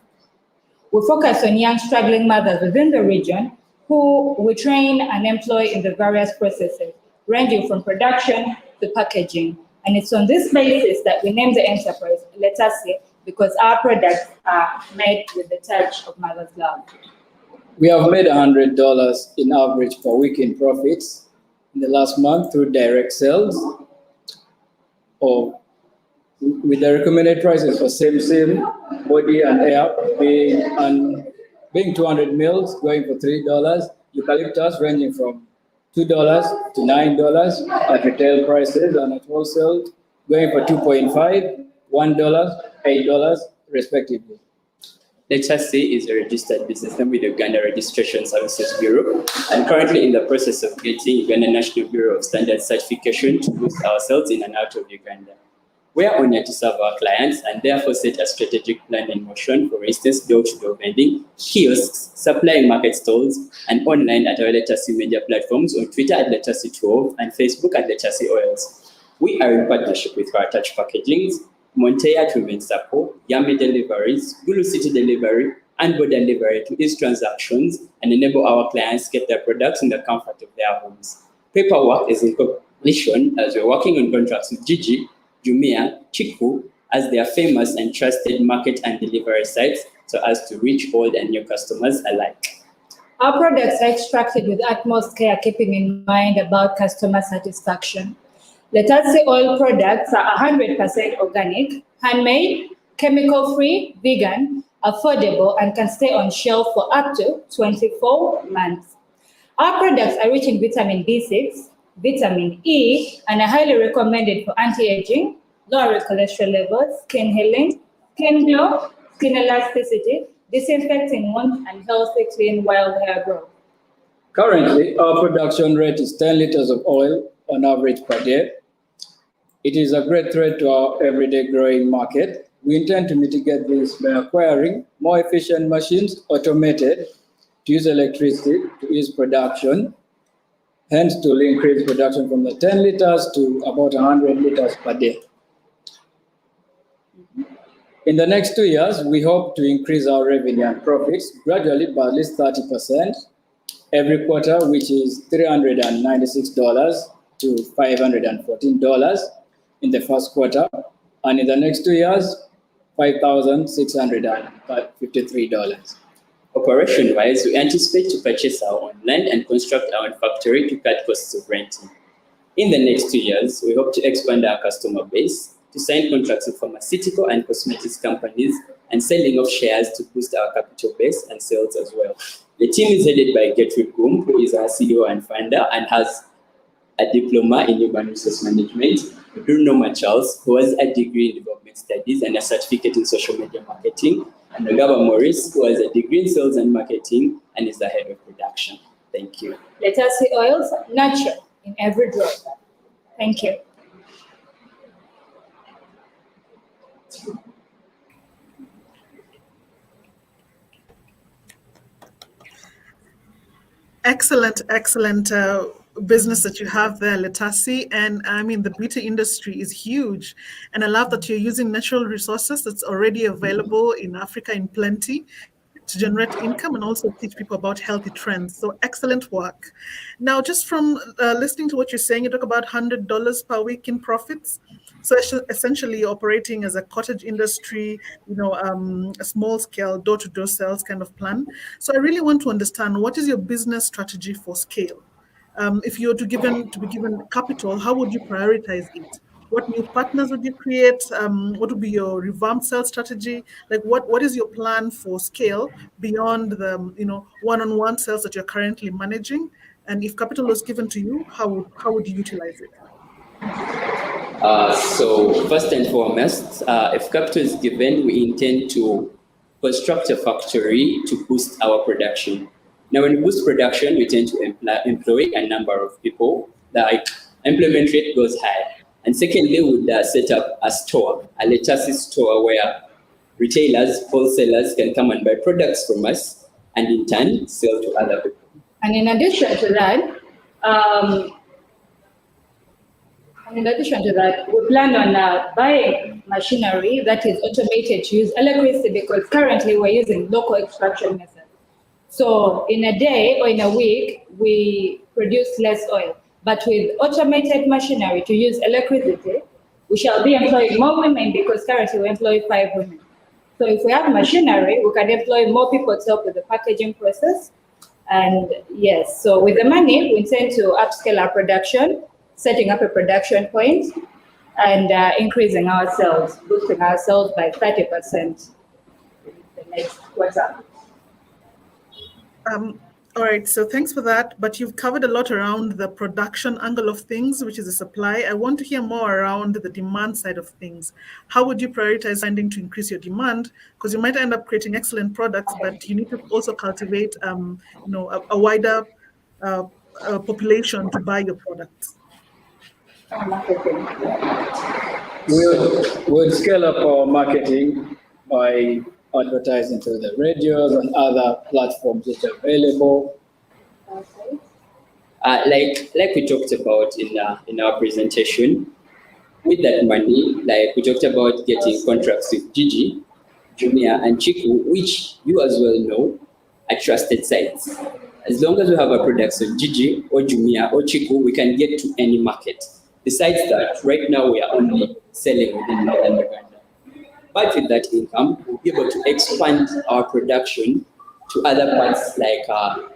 We focus on young struggling mothers within the region who we train and employ in the various processes, ranging from production to packaging. And it's on this basis that we name the enterprise Letasi, because our products are made with the touch of mother's love. We have made $100 in average per week in profits in the last month through direct sales, or with the recommended prices for same body and air being 200 mils going for $3, eucalyptus ranging from $2 to $9 at retail prices, and at wholesale going for $2.5, $1, $8 respectively. Letasi is a registered business name with the Uganda Registration Services Bureau, and currently in the process of getting Uganda National Bureau of Standards certification to boost our sales in and out of Uganda. We are honored to serve our clients and therefore set a strategic plan in motion, for instance, door-to-door vending, kiosks, supplying market stalls, and online at our Letasi media platforms on Twitter at Letasi12 and Facebook at Letasi Oils. We are in partnership with Our Touch Packagings, Monteya Women Support, Yami Deliveries, Gulu City Delivery, and Border Delivery to ease transactions and enable our clients get their products in the comfort of their homes. Paperwork is in completion as we're working on contracts with Gigi, Jumia, Chiku as their famous and trusted market and delivery sites so as to reach old and new customers alike. Our products are extracted with utmost care, keeping in mind about customer satisfaction. Letasi oil products are 100% organic, handmade, chemical-free, vegan, affordable, and can stay on shelf for up to 24 months. Our products are rich in vitamin B6, vitamin E, and are highly recommended for anti-aging, lowering cholesterol levels, skin healing, skin glow, skin elasticity, disinfecting wounds, and healthy, clean, wild hair growth. Currently, our production rate is 10 liters of oil on average per day. It is a great threat to our everyday growing market. We intend to mitigate this by acquiring more efficient machines, automated, to use electricity to ease production, hence to increase production from the 10 liters to about 100 liters per day. In the next 2 years, we hope to increase our revenue and profits gradually by at least 30% every quarter, which is $396 to $514 in the first quarter, and in the next 2 years, $5,653. Operation-wise, we anticipate to purchase our own land and construct our own factory to cut costs of renting. In the next 2 years, we hope to expand our customer base, to sign contracts with pharmaceutical and cosmetics companies, and selling of shares to boost our capital base and sales as well. The team is headed by Gertrude Goom, who is our CEO and founder and has a diploma in human resource management, Bruno Machals, who has a degree in development studies and a certificate in social media marketing, and Nogaba Morris, who has a degree in sales and marketing and is the head of production. Thank you. Letasi oils, natural in every drop. Thank you. Excellent, excellent business that you have there, Letasi. And I mean, the beauty industry is huge. And I love that you're using natural resources that's already available in Africa in plenty to generate income and also teach people about healthy trends. So excellent work. Now, just from listening to what you're saying, you talk about $100 per week in profits. So essentially operating as a cottage industry, a small scale door-to-door sales kind of plan. So I really want to understand, what is your business strategy for scale? If you were to be given capital, how would you prioritize it? What new partners would you create? What would be your revamped sales strategy? Like what is your plan for scale beyond the one-on-one sales that you're currently managing? And if capital was given to you, how would you utilize it? So first and foremost, if capital is given, we intend to construct a factory to boost our production. Now, when we boost production, we tend to employ a number of people. The employment rate goes high. And secondly, we would set up a store, a Letasi store, where retailers, wholesalers can come and buy products from us and in turn sell to other people. And in addition to that, we plan on buying machinery that is automated to use electricity, because currently we're using local extraction methods. So in a day or in a week, we produce less oil. But with automated machinery to use electricity, we shall be employing more women, because currently we employ 5 women. So if we have machinery, we can employ more people to help with the packaging process. And yes, so with the money, we intend to upscale our production, setting up a production point, and increasing our sales, boosting our sales by 30% the next quarter. All right, so thanks for that. But you've covered a lot around the production angle of things, which is the supply. I want to hear more around the demand side of things. How would you prioritize finding to increase your demand? Because you might end up creating excellent products, but you need to also cultivate, a wider population to buy your products. We'll scale up our marketing by advertising to the radios and other platforms that are available. Like we talked about in our presentation, with that money, like we talked about getting contracts with Gigi, Jumia, and Chiku, which you as well know are trusted sites. As long as we have our products on Gigi or Jumia or Chiku, we can get to any market. Besides that, right now we are only selling within Northern Uganda. But with that income, we'll be able to expand our production to other parts like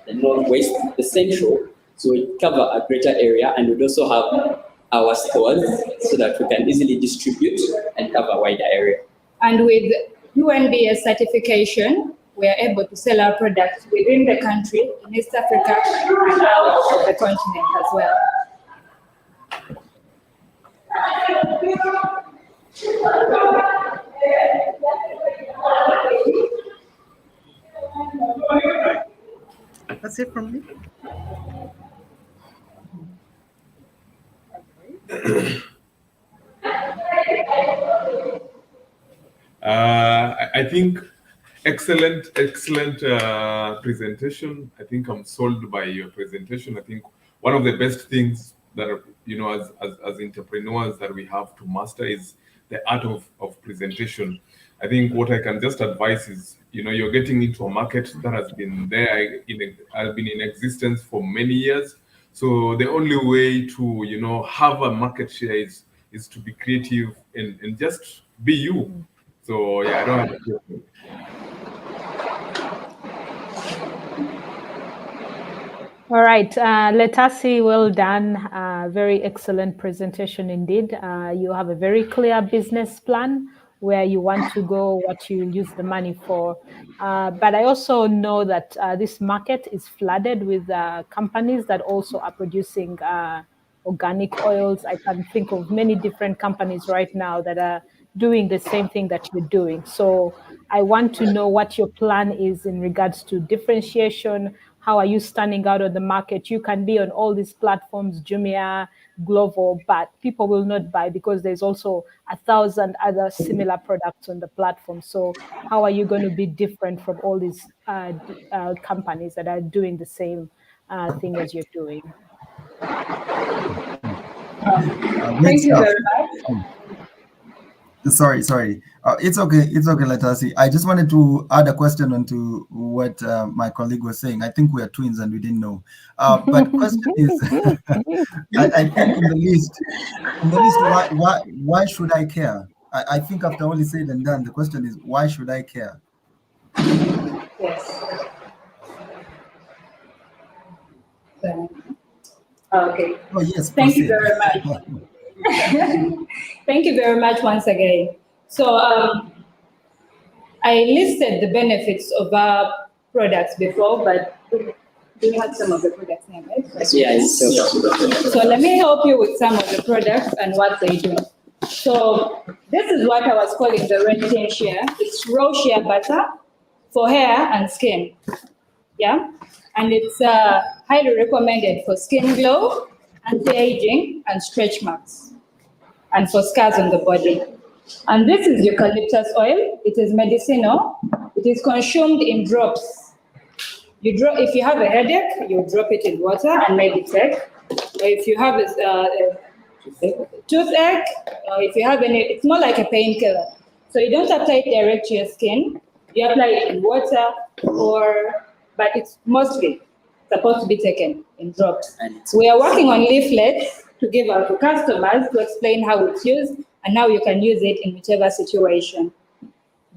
the Northwest, the Central, so we cover a greater area, and we'd also have our stores so that we can easily distribute and cover a wider area. And with UNBS certification, we are able to sell our products within the country, in East Africa, and out of the continent as well. That's it from me. I think excellent presentation. I think I'm sold by your presentation. I think one of the best things that as entrepreneurs that we have to master is the art of presentation. I think what I can just advise is, you're getting into a market that has been there, has been in existence for many years. So the only way to, have a market share is to be creative and just be you. So yeah, I don't have a question. All right, Letasi, well done. Very excellent presentation indeed. You have a very clear business plan where you want to go, what you use the money for. But I also know that this market is flooded with companies that also are producing organic oils. I can think of many different companies right now that are doing the same thing that you're doing. So I want to know what your plan is in regards to differentiation. How are you standing out on the market? You can be on all these platforms, Jumia, Glovo, but people will not buy because there's also 1,000 other similar products on the platform. So how are you going to be different from all these companies that are doing the same thing as you're doing? Thank you very much. Sorry. It's okay, Letasi. I just wanted to add a question onto what my colleague was saying. I think we are twins and we didn't know. But question is, I think in the list, why should I care? I think after all is said and done, the question is, why should I care? Yes. Okay. Oh yes. Thank you very much. Thank you very much once again. So I listed the benefits of our products before, but do you have some of the products now, right? Yes. So let me help you with some of the products and what they do. So this is what I was calling the red tin shea. It's raw shea butter for hair and skin. Yeah, and it's highly recommended for skin glow, anti-aging, and stretch marks, and for scars on the body. And this is eucalyptus oil. It is medicinal. It is consumed in drops. If you have a headache, you drop it in water and maybe take. Or if you have a toothache, or if you have it's more like a painkiller. So you don't apply it direct to your skin. You apply it in water, but it's mostly supposed to be taken in drops. We are working on leaflets to give out to customers to explain how it's used and how you can use it in whichever situation.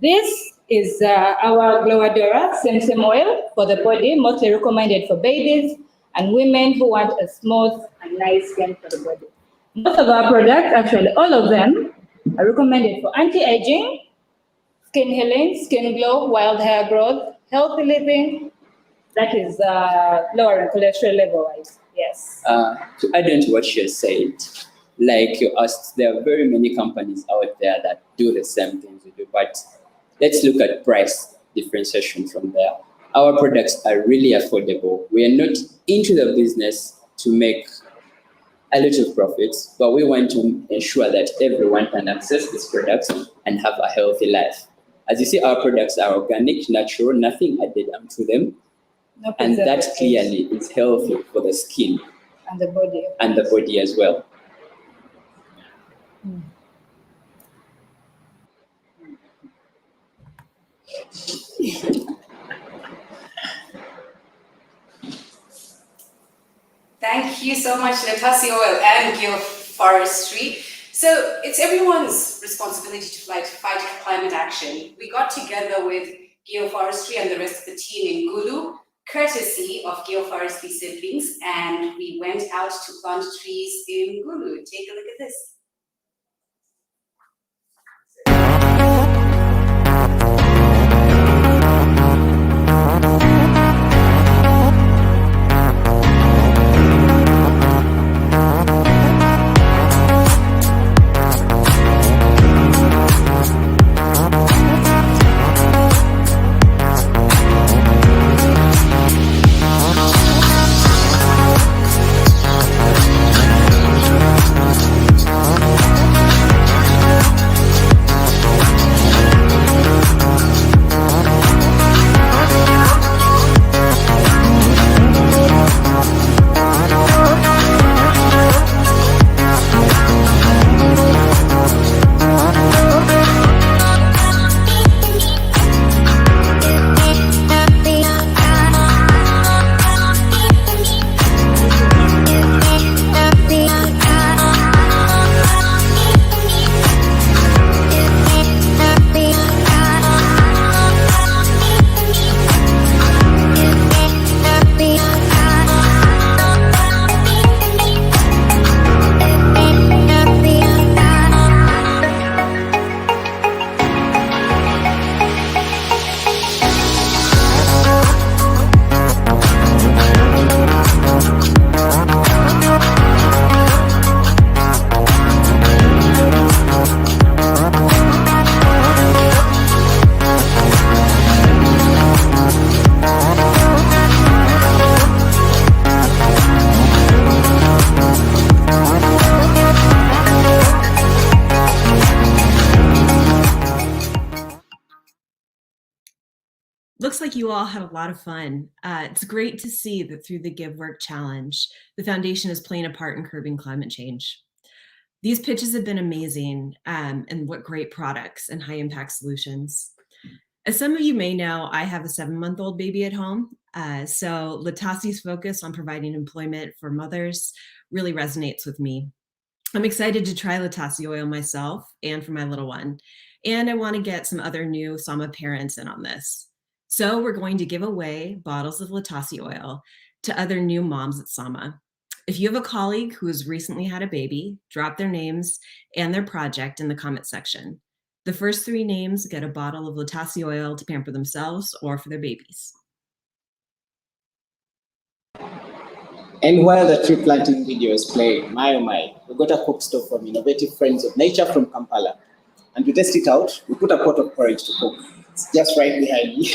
This is our Glowadora Semsem oil for the body, mostly recommended for babies and women who want a smooth and nice skin for the body. Most of our products, actually all of them, are recommended for anti-aging, skin healing, skin glow, wild hair growth, healthy living, that is lowering cholesterol level-wise. Yes. To add on to what she has said, like you asked, there are very many companies out there that do the same things we do, but let's look at price differentiation from there. Our products are really affordable. We are not into the business to make a lot of profits, but we want to ensure that everyone can access these products and have a healthy life. As you see, our products are organic, natural, nothing added onto them, and that clearly is healthy for the skin and the body. And the body as well. Thank you so much, Letasi Oil and Geoforestry. So it's everyone's responsibility to fight climate action. We got together with Geoforestry and the rest of the team in Gulu, courtesy of Geoforestry siblings, and we went out to plant trees in Gulu. Take a look at this. Looks like you all had a lot of fun. It's great to see that through the Give Work Challenge, the foundation is playing a part in curbing climate change. These pitches have been amazing, and what great products and high impact solutions. As some of you may know, I have a 7-month-old baby at home, so Latasi's focus on providing employment for mothers really resonates with me. I'm excited to try Latasi oil myself and for my little one, and I want to get some other new Sama parents in on this. So we're going to give away bottles of Latasi oil to other new moms at Sama. If you have a colleague who has recently had a baby, drop their names and their project in the comment section. The first 3 names get a bottle of Latasi oil to pamper themselves or for their babies. And while the tree planting video is playing, my oh my, we got a cook stove from Innovative Friends of Nature from Kampala. And to test it out, we put a pot of porridge to cook. It's just right behind me,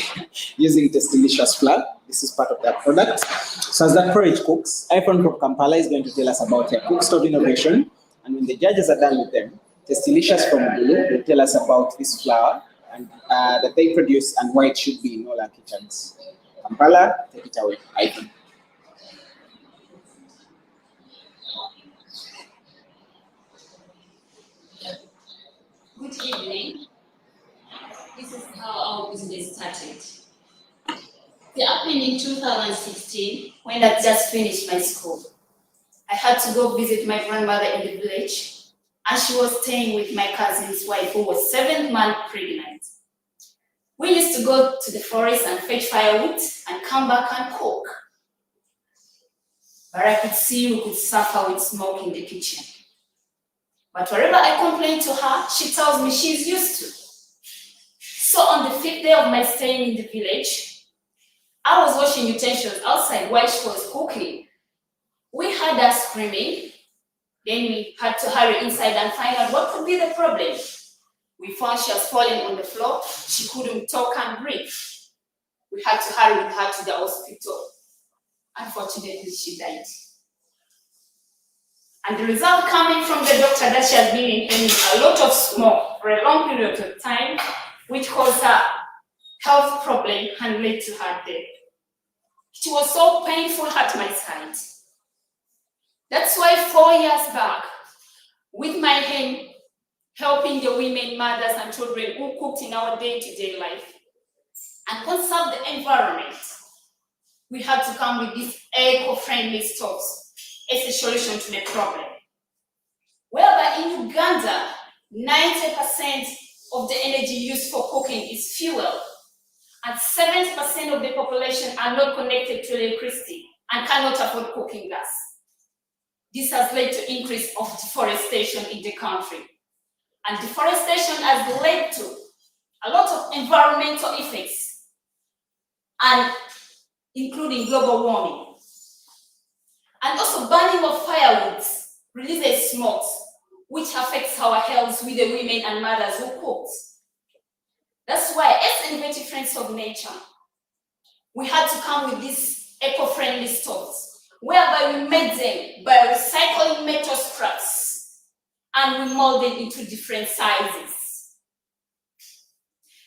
using this delicious flour. This is part of that product. So as that porridge cooks, iPhone from Kampala is going to tell us about their cook stove innovation. And when the judges are done with them, Delicious from Gulu will tell us about this flour and that they produce and why it should be in all our kitchens. Kampala, take it away, iPhone. Good evening. This is how our business started. It happened in 2016 when I just finished my school. I had to go visit my grandmother in the village, and she was staying with my cousin's wife who was 7 months pregnant. We used to go to the forest and fetch firewood and come back and cook. But I could see we could suffer with smoke in the kitchen. But wherever I complained to her, she tells me she's used to. So on the 5th day of my staying in the village, I was washing utensils outside while she was cooking. We heard her screaming. Then we had to hurry inside and find out what could be the problem. We found she was falling on the floor. She couldn't talk and breathe. We had to hurry with her to the hospital. Unfortunately, she died. And the result coming from the doctor that she has been inhaling a lot of smoke for a long period of time, which caused her health problem and led to her death. It was so painful at my side. That's why 4 years back, with my aim, helping the women, mothers, and children who cooked in our day-to-day life and conserve the environment, we had to come with these eco-friendly stoves as a solution to the problem. Whereby in Uganda, 90% of the energy used for cooking is fuel, and 70% of the population are not connected to electricity and cannot afford cooking gas. This has led to increase of deforestation in the country. And deforestation has led to a lot of environmental effects, and including global warming. And also burning of firewood releases smoke, which affects our health with the women and mothers who cook. That's why, as innovative friends of nature, we had to come with these eco-friendly stoves, whereby we made them by recycling metal scraps and we mold them into different sizes.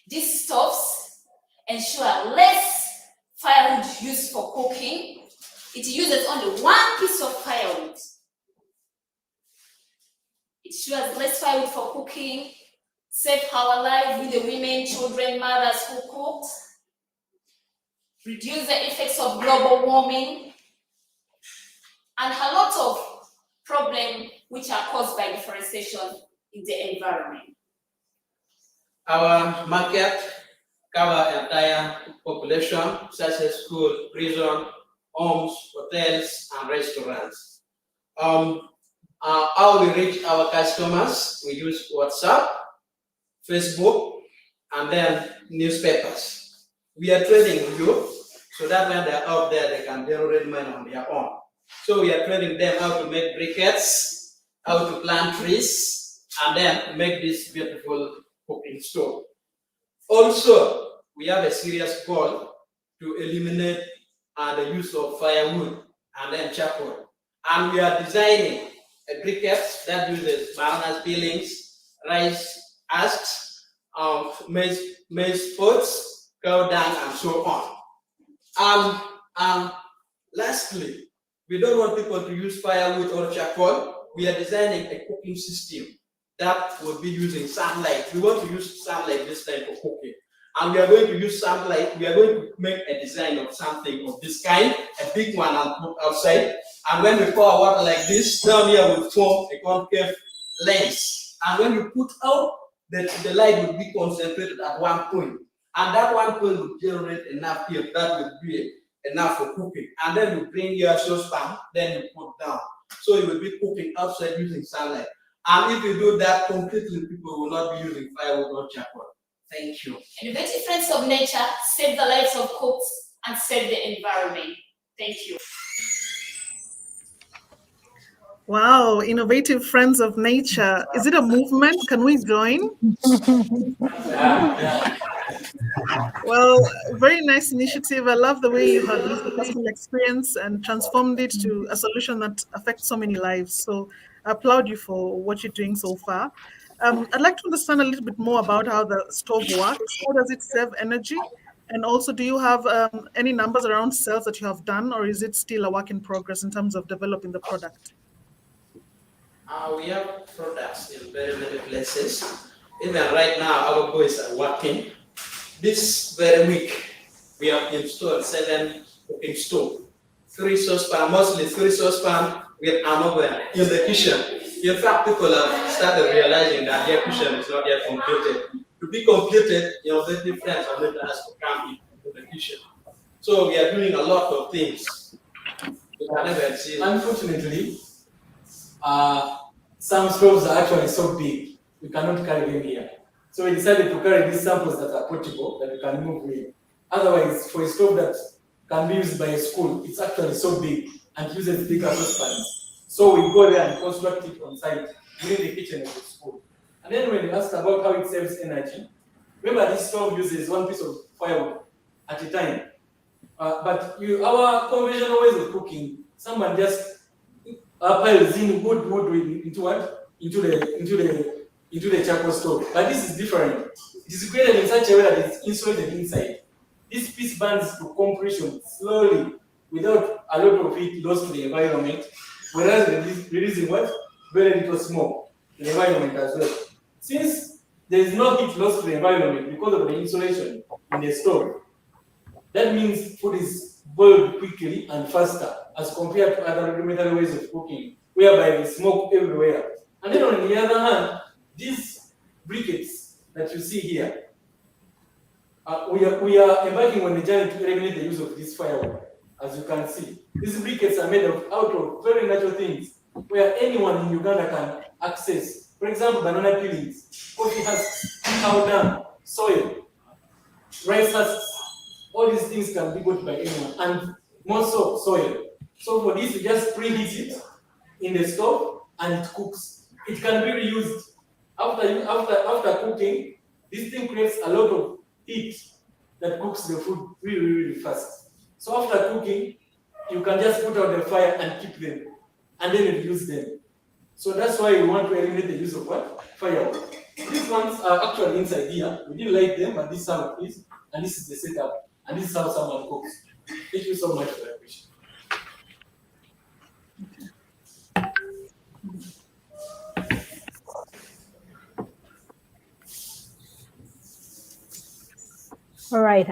These stoves ensure less firewood used for cooking. It uses only one piece of firewood. It ensures less firewood for cooking, save our life with the women, children, mothers who cooked, reduce the effects of global warming, and a lot of problems which are caused by deforestation in the environment. Our market cover entire population, such as school, prison, homes, hotels, and restaurants. How we reach our customers, we use WhatsApp, Facebook, and then newspapers. We are trading with you, so that when they're out there, they can generate money on their own. So we are training them how to make briquettes, how to plant trees, and then make this beautiful cooking stove. Also, we have a serious goal to eliminate the use of firewood and then charcoal. And we are designing a briquette that uses banana peelings, rice husks, maize pods, cow dung, and so on. Lastly, we don't want people to use firewood or charcoal. We are designing a cooking system that will be using sunlight. We want to use sunlight this time for cooking. And we are going to use sunlight. We are going to make a design of something of this kind, a big one, and put outside. And when we pour water like this, down here will form a concave lens. And when you put out, the light will be concentrated at one point. And that one point will generate enough heat that will be enough for cooking. And then you bring your saucepan, then you put down. So you will be cooking outside using sunlight. And if you do that completely, people will not be using firewood or charcoal. Thank you. Innovative friends of nature save the lives of cooks and save the environment. Thank you. Wow, innovative friends of nature. Is it a movement? Can we join? Well, very nice initiative. I love the way you have used the personal experience and transformed it to a solution that affects so many lives. So I applaud you for what you're doing so far. I'd like to understand a little bit more about how the stove works. How does it save energy? And also, do you have any numbers around sales that you have done, or is it still a work in progress in terms of developing the product? We have products in very many places. Even right now, our boys are working. This very week, we have installed 7 cooking stoves, 3 saucepans, mostly 3 saucepans with another in the kitchen. In fact, people have started realizing that their kitchen is not yet completed. To be completed, the difference of it has to come into the kitchen. So we are doing a lot of things. Unfortunately, some stoves are actually so big, we cannot carry them here. So we decided to carry these samples that are portable, that we can move with. Otherwise, for a stove that can be used by a school, it's actually so big and uses bigger saucepans. So we go there and construct it on site within the kitchen of the school. And then when you ask about how it saves energy, remember this stove uses 1 piece of firewood at a time. But our conventional ways of cooking, someone just piles in wood into what? Into the charcoal stove. But this is different. It is created in such a way that it's insulated inside. This piece burns to compression slowly without a lot of heat lost to the environment, whereas releasing what? Very little smoke to the environment as well. Since there is no heat lost to the environment because of the insulation in the stove, that means food is boiled quickly and faster as compared to other rudimentary ways of cooking, whereby there is smoke everywhere. And then on the other hand, these briquettes that you see here, we are embarking on the journey to eliminate the use of this firewood. As you can see, these briquettes are made out of very natural things where anyone in Uganda can access. For example, banana peelings, coffee husks, cow dung, soil, rice husks. All these things can be got by anyone, and more so soil. So for this, you just preheat it in the stove and it cooks. It can be reused after cooking. This thing creates a lot of heat that cooks the food really, really fast. So after cooking, you can just put out the fire and keep them, and then reuse them. So that's why we want to eliminate the use of what? Firewood. These ones are actually inside here. We didn't light them, but this is how it is, and this is the setup, and this is how someone cooks. Thank you so much for that question. All right,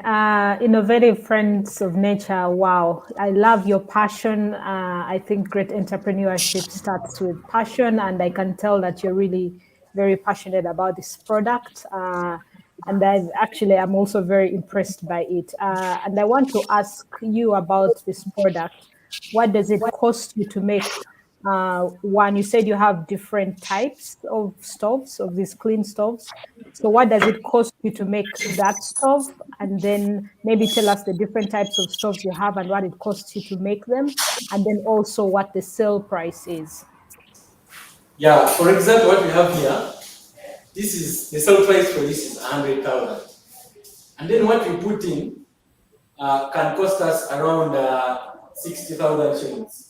innovative friends of nature. Wow, I love your passion. I think great entrepreneurship starts with passion, and I can tell that you're really very passionate about this product. And I'm also very impressed by it. And I want to ask you about this product. What does it cost you to make? One, you said you have different types of stoves, of these clean stoves. So what does it cost you to make that stove? And then maybe tell us the different types of stoves you have and what it costs you to make them. And then also what the sale price is. Yeah, for example, what we have here, this is the sale price for this is 100,000. And then what we put in can cost us around 60,000 shillings.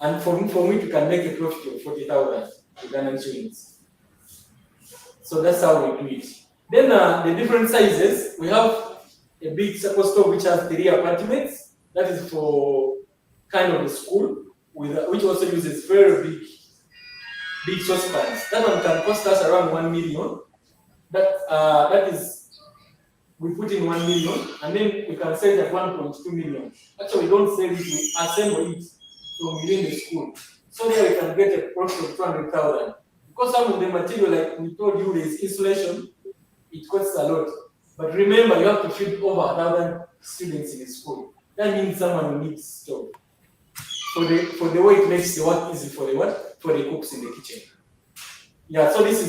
And for me, we can make a profit of 40,000 Ugandan shillings. So that's how we do it. Then the different sizes, we have a big circle stove which has 3 apartments. That is for kind of a school, which also uses very big saucepans. That one can cost us around 1 million. That is, we put in 1 million, and then we can sell it at 1.2 million. Actually, we don't sell it, we assemble it from within the school. So there we can get a profit of 200,000. Because some of the material, like we told you, is insulation, it costs a lot. But remember, you have to feed over 1,000 students in the school. That means someone will need stove. For the way it makes the work easy for the cooks in the kitchen. Yeah, so this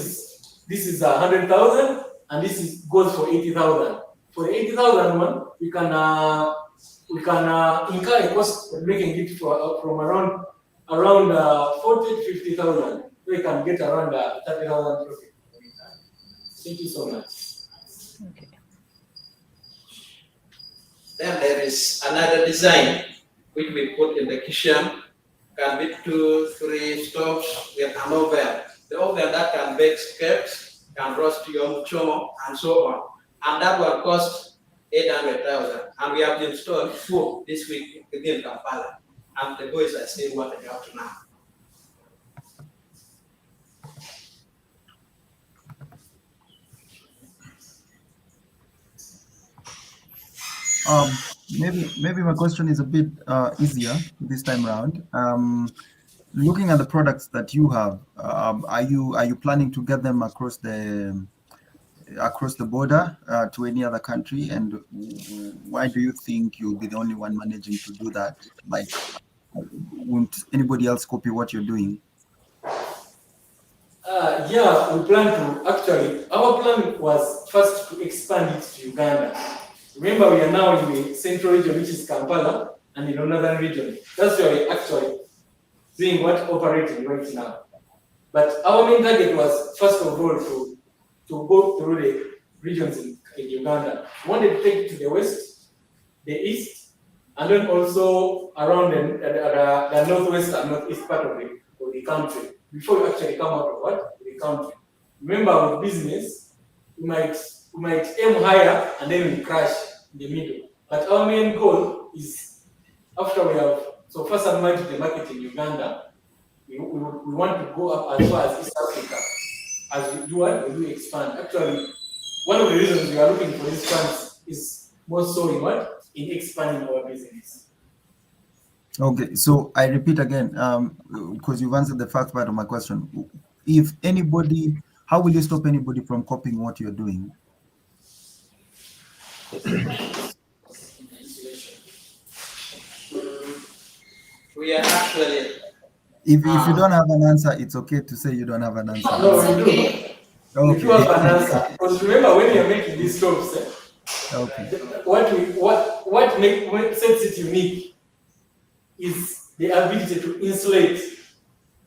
is 100,000, and this goes for 80,000. For the 80,000 one, we can incur a cost of making it from around 40 to 50,000. We can get around 30,000 profit. Thank you so much. Okay. Then there is another design which we put in the kitchen. Can be 2, 3 stoves with an oven. The oven that can bake cakes, can roast yam chomo, and so on. And that will cost 800,000. And we have installed 4 this week within Kampala. And the boys are still working out now. Maybe my question is a bit easier this time around. Looking at the products that you have, are you planning to get them across the border to any other country? And why do you think you'll be the only one managing to do that? Like, won't anybody else copy what you're doing? Yeah, we plan to actually. Our plan was first to expand it to Uganda. Remember, we are now in the central region, which is Kampala, and in the northern region. That's where we're actually doing what operating right now. But our main target was, first of all, to go through the regions in Uganda. We wanted to take it to the west, the east, and then also around the northwest and northeast part of the country, before you actually come out of what? The country. Remember, with business, we might aim higher and then we crash in the middle. But our main goal is, after we have so first submerged the market in Uganda, we want to go up as far as East Africa. As we do what? We do expand. Actually, one of the reasons we are looking for these funds is more so in what? In expanding our business. Okay, so I repeat again, because you've answered the first part of my question. If anybody, how will you stop anybody from copying what you're doing? We are actually. If you don't have an answer, it's okay to say you don't have an answer. No, we do. Okay. We do have an answer. Because remember, when you're making these stoves, okay. What sets it unique is the ability to insulate.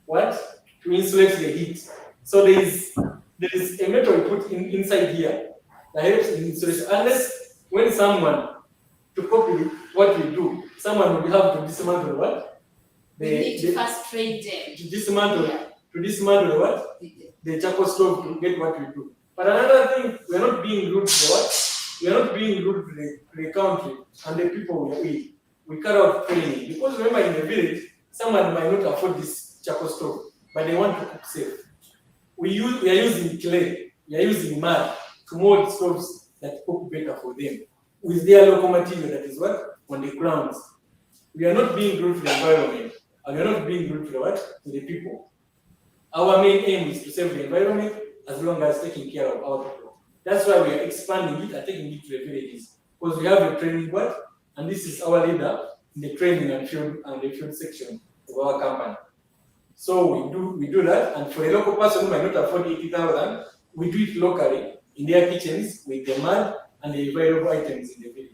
What? To insulate the heat. So there is a metal we put inside here that helps in insulation. Unless when someone, to copy what we do, someone will have to dismantle what? We need to first trade them. To dismantle the what? The charcoal stove to get what we do. But another thing, we are not being rude to the what? We are not being rude to the country and the people we are with. We carry out training. Because remember, in the village, someone might not afford this charcoal stove, but they want to cook safe. We are using clay, we are using mud to mold stoves that cook better for them with their local material that is what? On the grounds. We are not being rude to the environment, and we are not being rude to the what? To the people. Our main aim is to save the environment as long as taking care of our people. That's why we are expanding it and taking it to the villages. Because we have a training board, and this is our leader in the training and the field section of our company. So we do that, and for a local person who might not afford 80,000, we do it locally in their kitchens with the mud and the available items in the village.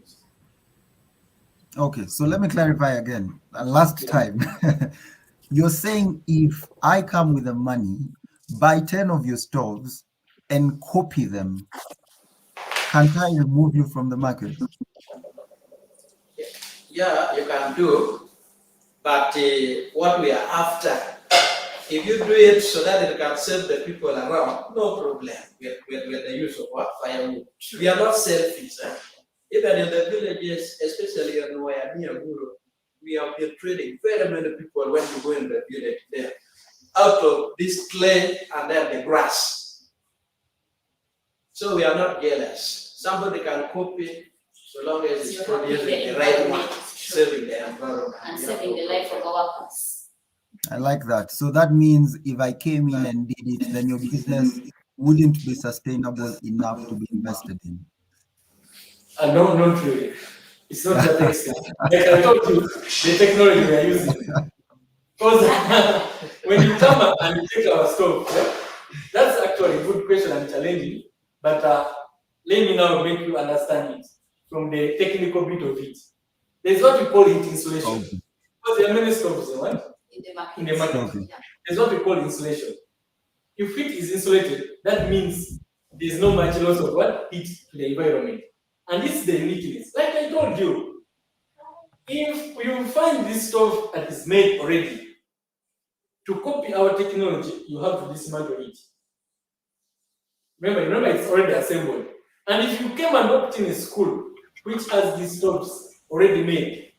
Okay, so let me clarify again. Last time, you're saying if I come with the money, buy 10 of your stoves and copy them, can't I remove you from the market? Yeah, you can do, but what we are after, if you do it so that it can save the people around, no problem with the use of what? Firewood. We are not selfish. Even in the villages, especially in Guru, we have been training very many people when you go in the village there, out of this clay and then the grass. So we are not jealous. Somebody can copy so long as it's producing the right one, saving the environment. And saving the life of our workers. I like that. So that means if I came in and did it, then your business wouldn't be sustainable enough to be invested in. No, not really. It's not that extent. Like I told you, the technology we are using. Because when you come and you take our stove, that's actually a good question and challenging. But let me now make you understand it from the technical bit of it. There's what we call heat insulation. Okay. Because there are many stoves in the market. Okay. There's what we call insulation. If heat is insulated, that means there's no much loss of what? Heat to the environment. And this is the uniqueness. Like I told you, if you find this stove that is made already, to copy our technology, you have to dismantle it. Remember, it's already assembled. And if you came and worked in a school which has these stoves already made,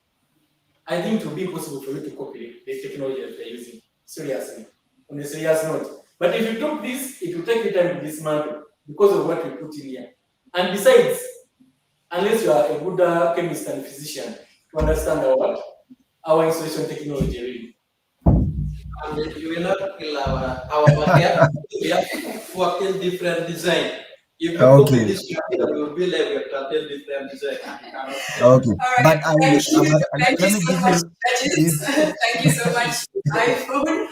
I think it will be possible for you to copy the technology that they're using, seriously, on a serious note. But if you took this, it will take you time to dismantle because of what we put in here. And besides, unless you are a good chemist and physician to understand our insulation technology really. And you will not kill our backyard. We have to different design. If you copy this material, you will be like with 13 different design. Okay. But thank you so much, iPhone.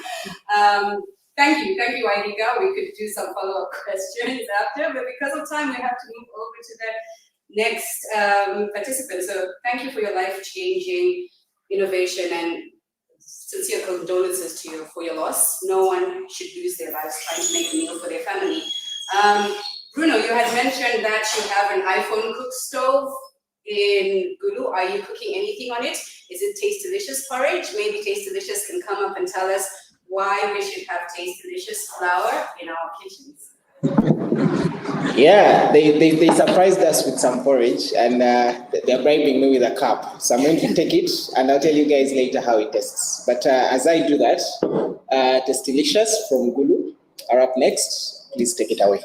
Thank you, Aidiga. We could do some follow-up questions after, but because of time, we have to move over to the next participant. So thank you for your life-changing innovation and sincere condolences to you for your loss. No one should lose their lives trying to make a meal for their family. Bruno, you had mentioned that you have an iPhone cook stove in Gulu? Are you cooking anything on it? Is it Taste Delicious porridge? Maybe Taste Delicious can come up and tell us why we should have Taste Delicious flour in our kitchens. Yeah, they surprised us with some porridge, and they're bribing me with a cup. So I'm going to take it, and I'll tell you guys later how it tastes. But as I do that, Taste Delicious from Gulu are up next. Please take it away.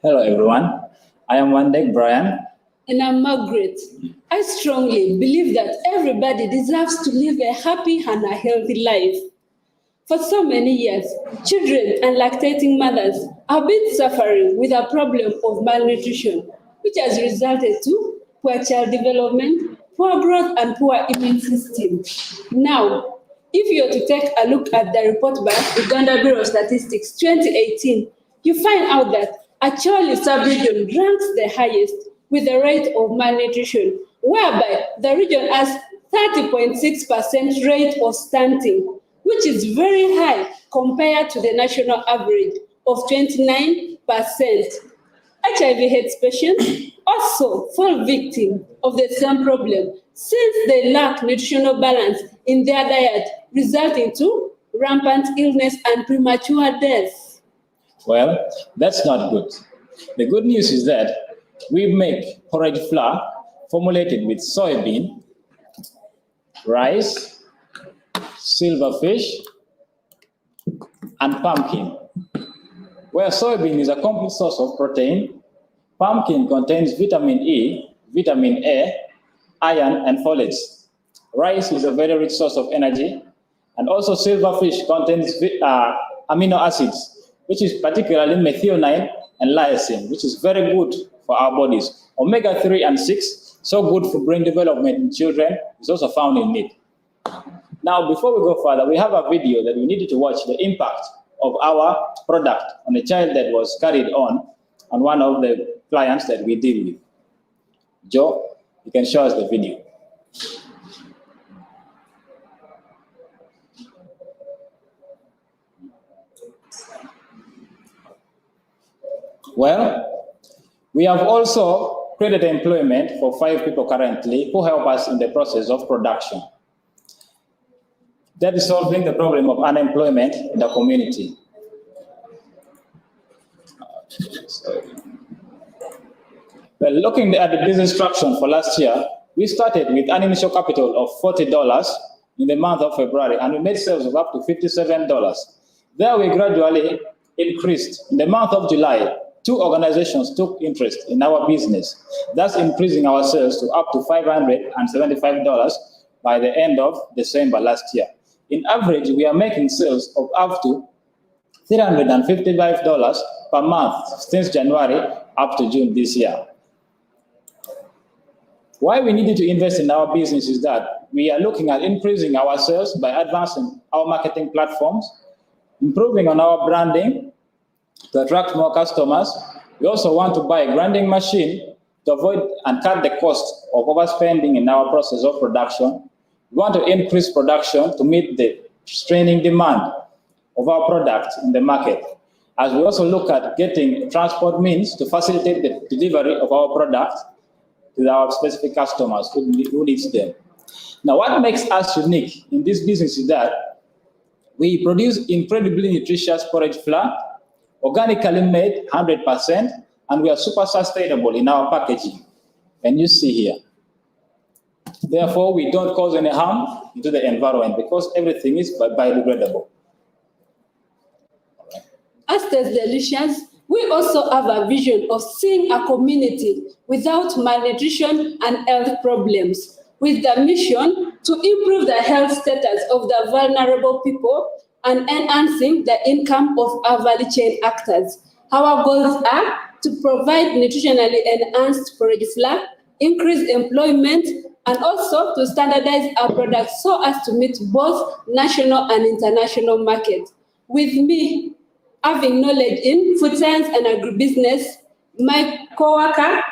Hello, everyone. I am Wandek Brian. And I'm Margaret. I strongly believe that everybody deserves to live a happy and a healthy life. For so many years, children and lactating mothers have been suffering with a problem of malnutrition, which has resulted to poor child development, poor growth, and poor immune system. Now, if you are to take a look at the report by Uganda Bureau of Statistics 2018, you find out that Acholi sub-region ranks the highest with the rate of malnutrition, whereby the region has 30.6% rate of stunting, which is very high compared to the national average of 29%. HIV/AIDS patients also fall victim of the same problem since they lack nutritional balance in their diet, resulting to rampant illness and premature death. Well, that's not good. The good news is that we make porridge flour formulated with soybean, rice, silverfish, and pumpkin. Where soybean is a complete source of protein, pumpkin contains vitamin E, vitamin A, iron, and folates. Rice is a very rich source of energy, and also silverfish contains amino acids, which is particularly methionine and lysine, which is very good for our bodies. Omega-3 and 6, so good for brain development in children, is also found in it. Now, before we go further, we have a video that we needed to watch the impact of our product on a child that was carried on one of the clients that we deal with. Joe, you can show us the video. Well, we have also created employment for 5 people currently who help us in the process of production. That is solving the problem of unemployment in the community. Well, looking at the business traction for last year, we started with an initial capital of $40 in the month of February, and we made sales of up to $57. There we gradually increased. In the month of July, 2 organizations took interest in our business, thus increasing our sales to up to $575 by the end of December last year. In average, we are making sales of up to $355 per month since January up to June this year. Why we needed to invest in our business is that we are looking at increasing our sales by advancing our marketing platforms, improving on our branding to attract more customers. We also want to buy a grinding machine to avoid and cut the cost of overspending in our process of production. We want to increase production to meet the straining demand of our product in the market. As we also look at getting transport means to facilitate the delivery of our product to our specific customers who needs them. Now, what makes us unique in this business is that we produce incredibly nutritious porridge flour, organically made 100%, and we are super sustainable in our packaging. And you see here. Therefore, we don't cause any harm to the environment because everything is biodegradable. As Taste Delicious, we also have a vision of seeing a community without malnutrition and health problems, with the mission to improve the health status of the vulnerable people and enhancing the income of our value chain actors. Our goals are to provide nutritionally enhanced porridge flour, increase employment, and also to standardize our products so as to meet both national and international markets. With me having knowledge in food science and agribusiness, my co-worker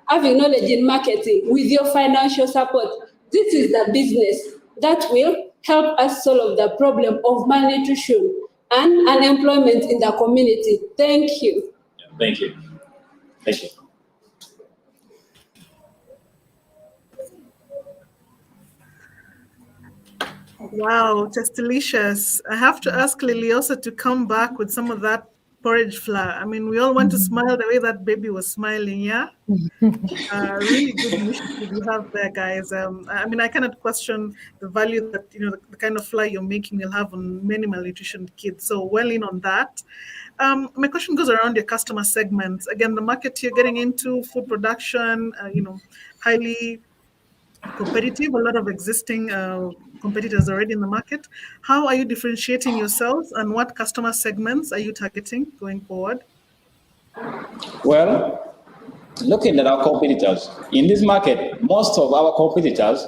having knowledge in marketing, with your financial support, this is the business that will help us solve the problem of malnutrition and unemployment in the community. Thank you. Thank you. Thank you. Wow, just delicious. I have to ask Liliosa to come back with some of that porridge flour. I mean, we all want to smile the way that baby was smiling, yeah? Really good initiative you have there, guys. I mean, I cannot question the value that, the kind of flour you're making will have on many malnutrition kids. So well in on that. My question goes around your customer segments. Again, the market you're getting into, food production, highly competitive, a lot of existing competitors already in the market. How are you differentiating yourselves and what customer segments are you targeting going forward? Well, looking at our competitors, in this market, most of our competitors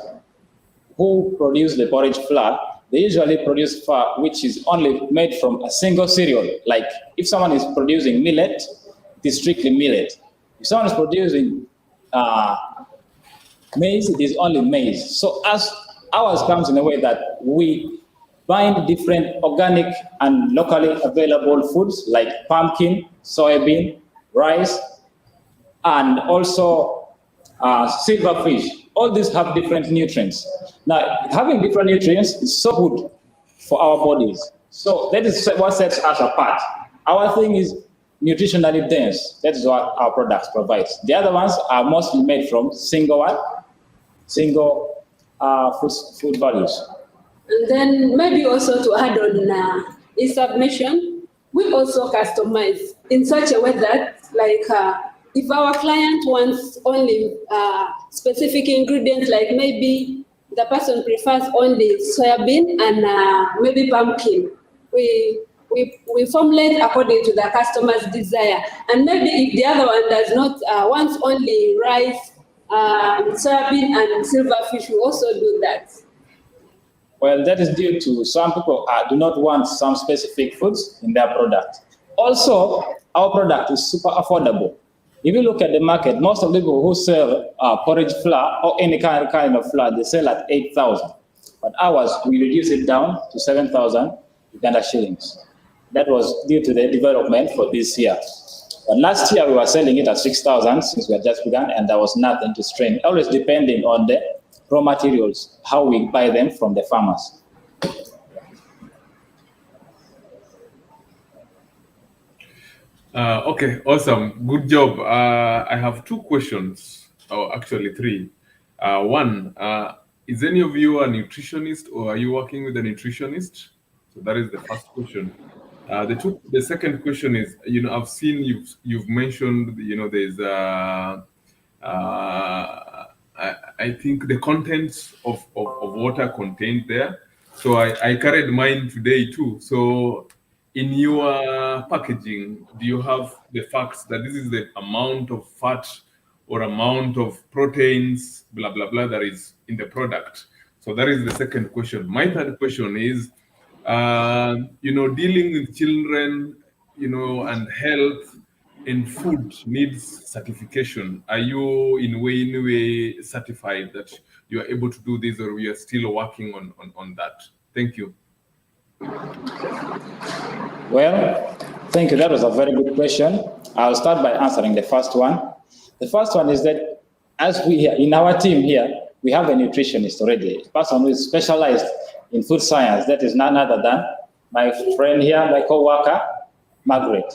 who produce the porridge flour, they usually produce flour which is only made from a single cereal. Like if someone is producing millet, it is strictly millet. If someone is producing maize, it is only maize. So as ours comes in a way that we bind different organic and locally available foods like pumpkin, soybean, rice, and also silverfish. All these have different nutrients. Now, having different nutrients is so good for our bodies. So that is what sets us apart. Our thing is nutritionally dense. That is what our products provide. The other ones are mostly made from single food values. And then maybe also to add on in submission, we also customize in such a way that if our client wants only specific ingredients, like maybe the person prefers only soybean and maybe pumpkin, we formulate according to the customer's desire. And maybe if the other one does not wants only rice, soybean and silverfish, we also do that. Well, that is due to some people do not want some specific foods in their product. Also, our product is super affordable. If you look at the market, most of the people who sell porridge flour or any kind of flour, they sell at 8,000. But ours, we reduce it down to 7,000 Uganda shillings. That was due to the development for this year. But last year, we were selling it at 6,000 since we had just begun, and there was nothing to strain, always depending on the raw materials, how we buy them from the farmers. Okay, awesome. Good job. I have two questions, or actually three. One, is any of you a nutritionist or are you working with a nutritionist? So that is the first question. The second question is, I've seen you've mentioned, there's I think the contents of water contained there. So I carried mine today too. So in your packaging, do you have the facts that this is the amount of fat or amount of proteins, blah, blah, blah, that is in the product? So that is the second question. My third question is, dealing with children, and health in food needs certification. Are you in any way certified that you are able to do this, or we are still working on that? Thank you. Well, thank you. That was a very good question. I'll start by answering the first one. The first one is that as we in our team here, we have a nutritionist already, a person who is specialized in food science. That is none other than my friend here, my co-worker, Margaret.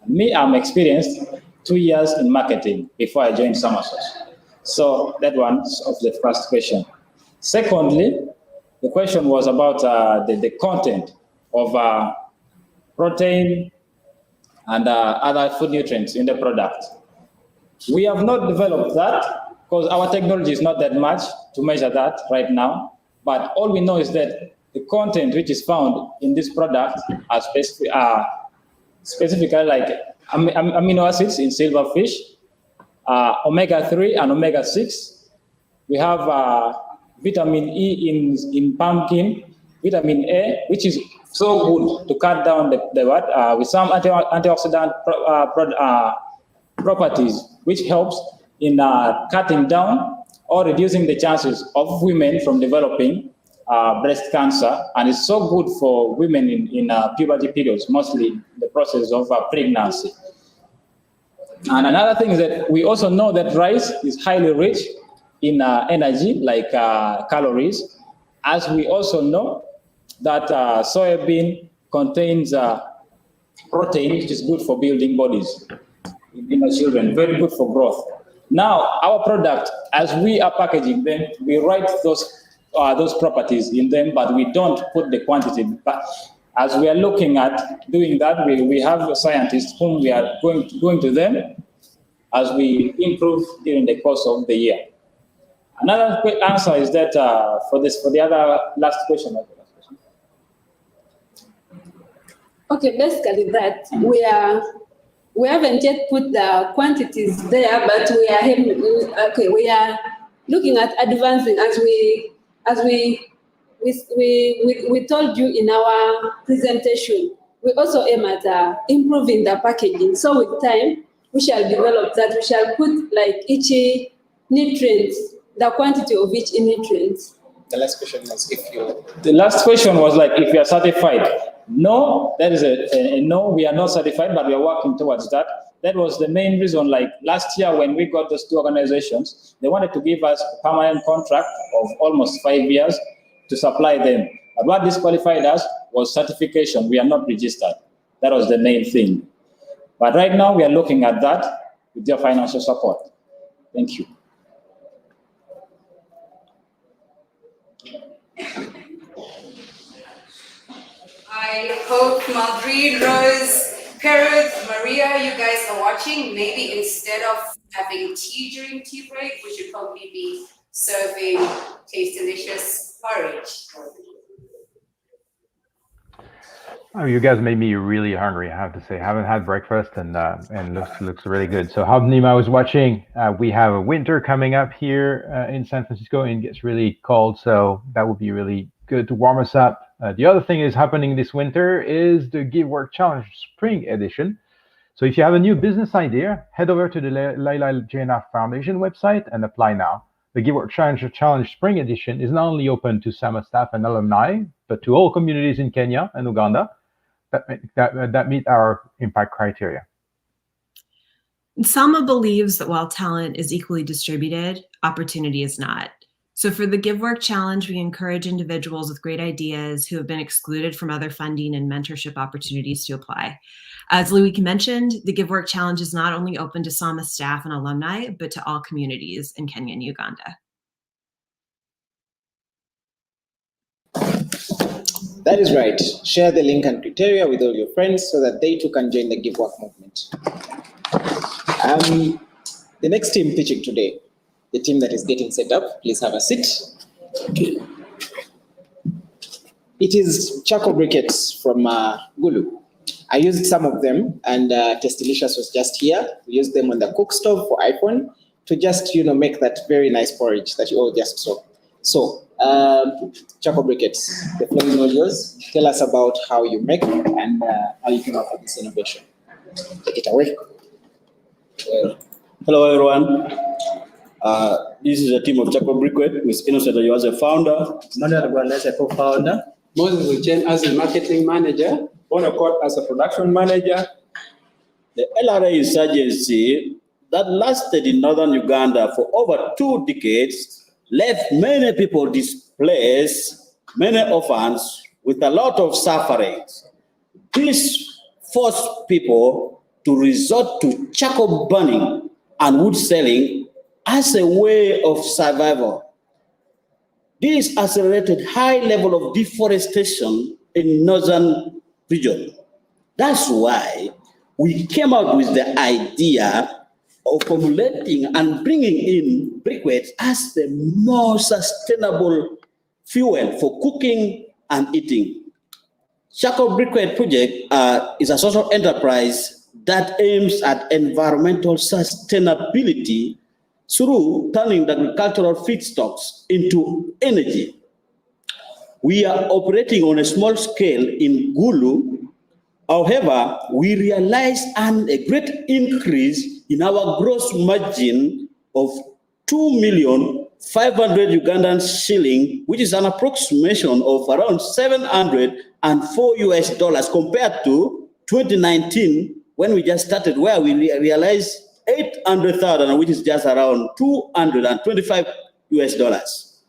Me, I'm experienced 2 years in marketing before I joined Samasource. So that one's of the first question. Secondly, the question was about the content of protein and other food nutrients in the product. We have not developed that because our technology is not that much to measure that right now. But all we know is that the content which is found in this product are specifically like amino acids in silverfish, omega-3 and omega-6. We have vitamin E in pumpkin, vitamin A, which is so good to cut down with some antioxidant properties, which helps in cutting down or reducing the chances of women from developing breast cancer, and it's so good for women in puberty periods, mostly the process of pregnancy. And another thing is that we also know that rice is highly rich in energy, like calories, as we also know that soybean contains protein, which is good for building bodies in the children, very good for growth. Now, our product, as we are packaging them, we write those properties in them, but we don't put the quantity. But as we are looking at doing that, we have scientists whom we are going to them as we improve during the course of the year. Another quick answer is that for the other last question. Okay, basically that we haven't yet put the quantities there, but we are looking at advancing as we told you in our presentation. We also aim at improving the packaging. So with time, we shall develop that. We shall put like each nutrient, the quantity of each nutrient. The last question was if you. The last question was like if you are certified. No, that is a no. We are not certified, but we are working towards that. That was the main reason. Like last year, when we got those two organizations, they wanted to give us a permanent contract of almost 5 years to supply them. But what disqualified us was certification. We are not registered. That was the main thing. But right now, we are looking at that with your financial support. Thank you. I hope Madrid, Rose, Perez, Maria, you guys are watching. Maybe instead of having tea during tea break, we should probably be serving taste delicious porridge. Oh, you guys made me really hungry, I have to say. I haven't had breakfast and looks really good. So how Nima was watching, we have a winter coming up here in San Francisco and it gets really cold. So that would be really good to warm us up. The other thing is happening this winter is the Give Work Challenge Spring Edition. So if you have a new business idea, head over to the Laila Jena Foundation website and apply now. The Give Work Challenge Spring Edition is not only open to SAMA staff and alumni, but to all communities in Kenya and Uganda that meet our impact criteria. SAMA believes that while talent is equally distributed, opportunity is not. So for the Give Work Challenge, we encourage individuals with great ideas who have been excluded from other funding and mentorship opportunities to apply. As Louis mentioned, the Give Work Challenge is not only open to SAMA staff and alumni, but to all communities in Kenya and Uganda. That is right. Share the link and criteria with all your friends so that they too can join the Give Work movement. The next team pitching today, the team that is getting set up, please have a seat. It is charcoal briquettes from Gulu. I used some of them, and Testilicious was just here. We used them on the cook stove for iPhone to just, make that very nice porridge that you all just saw. So, charcoal briquettes, the floor is all yours. Tell us about how you make and how you came up with this innovation. Take it away. Hello, everyone. This is a team of charcoal briquette with Innocent you as a founder. Manuel as a co-founder. Moses Uchen as the marketing manager. Bonacott as a production manager. The LRA insurgency that lasted in northern Uganda for over 2 decades left many people displaced, many orphans, with a lot of suffering. This forced people to resort to charcoal burning and wood selling as a way of survival. This accelerated high level of deforestation in northern region. That's why we came out with the idea of formulating and bringing in briquettes as the more sustainable fuel for cooking and eating. Charcoal Briquette Project is a social enterprise that aims at environmental sustainability through turning the agricultural feedstocks into energy. We are operating on a small scale in Gulu. However, we realized a great increase in our gross margin of 2,500,000 Ugandan shilling, which is an approximation of around $704 compared to 2019 when we just started, where we realized $800,000, which is just around $225 US.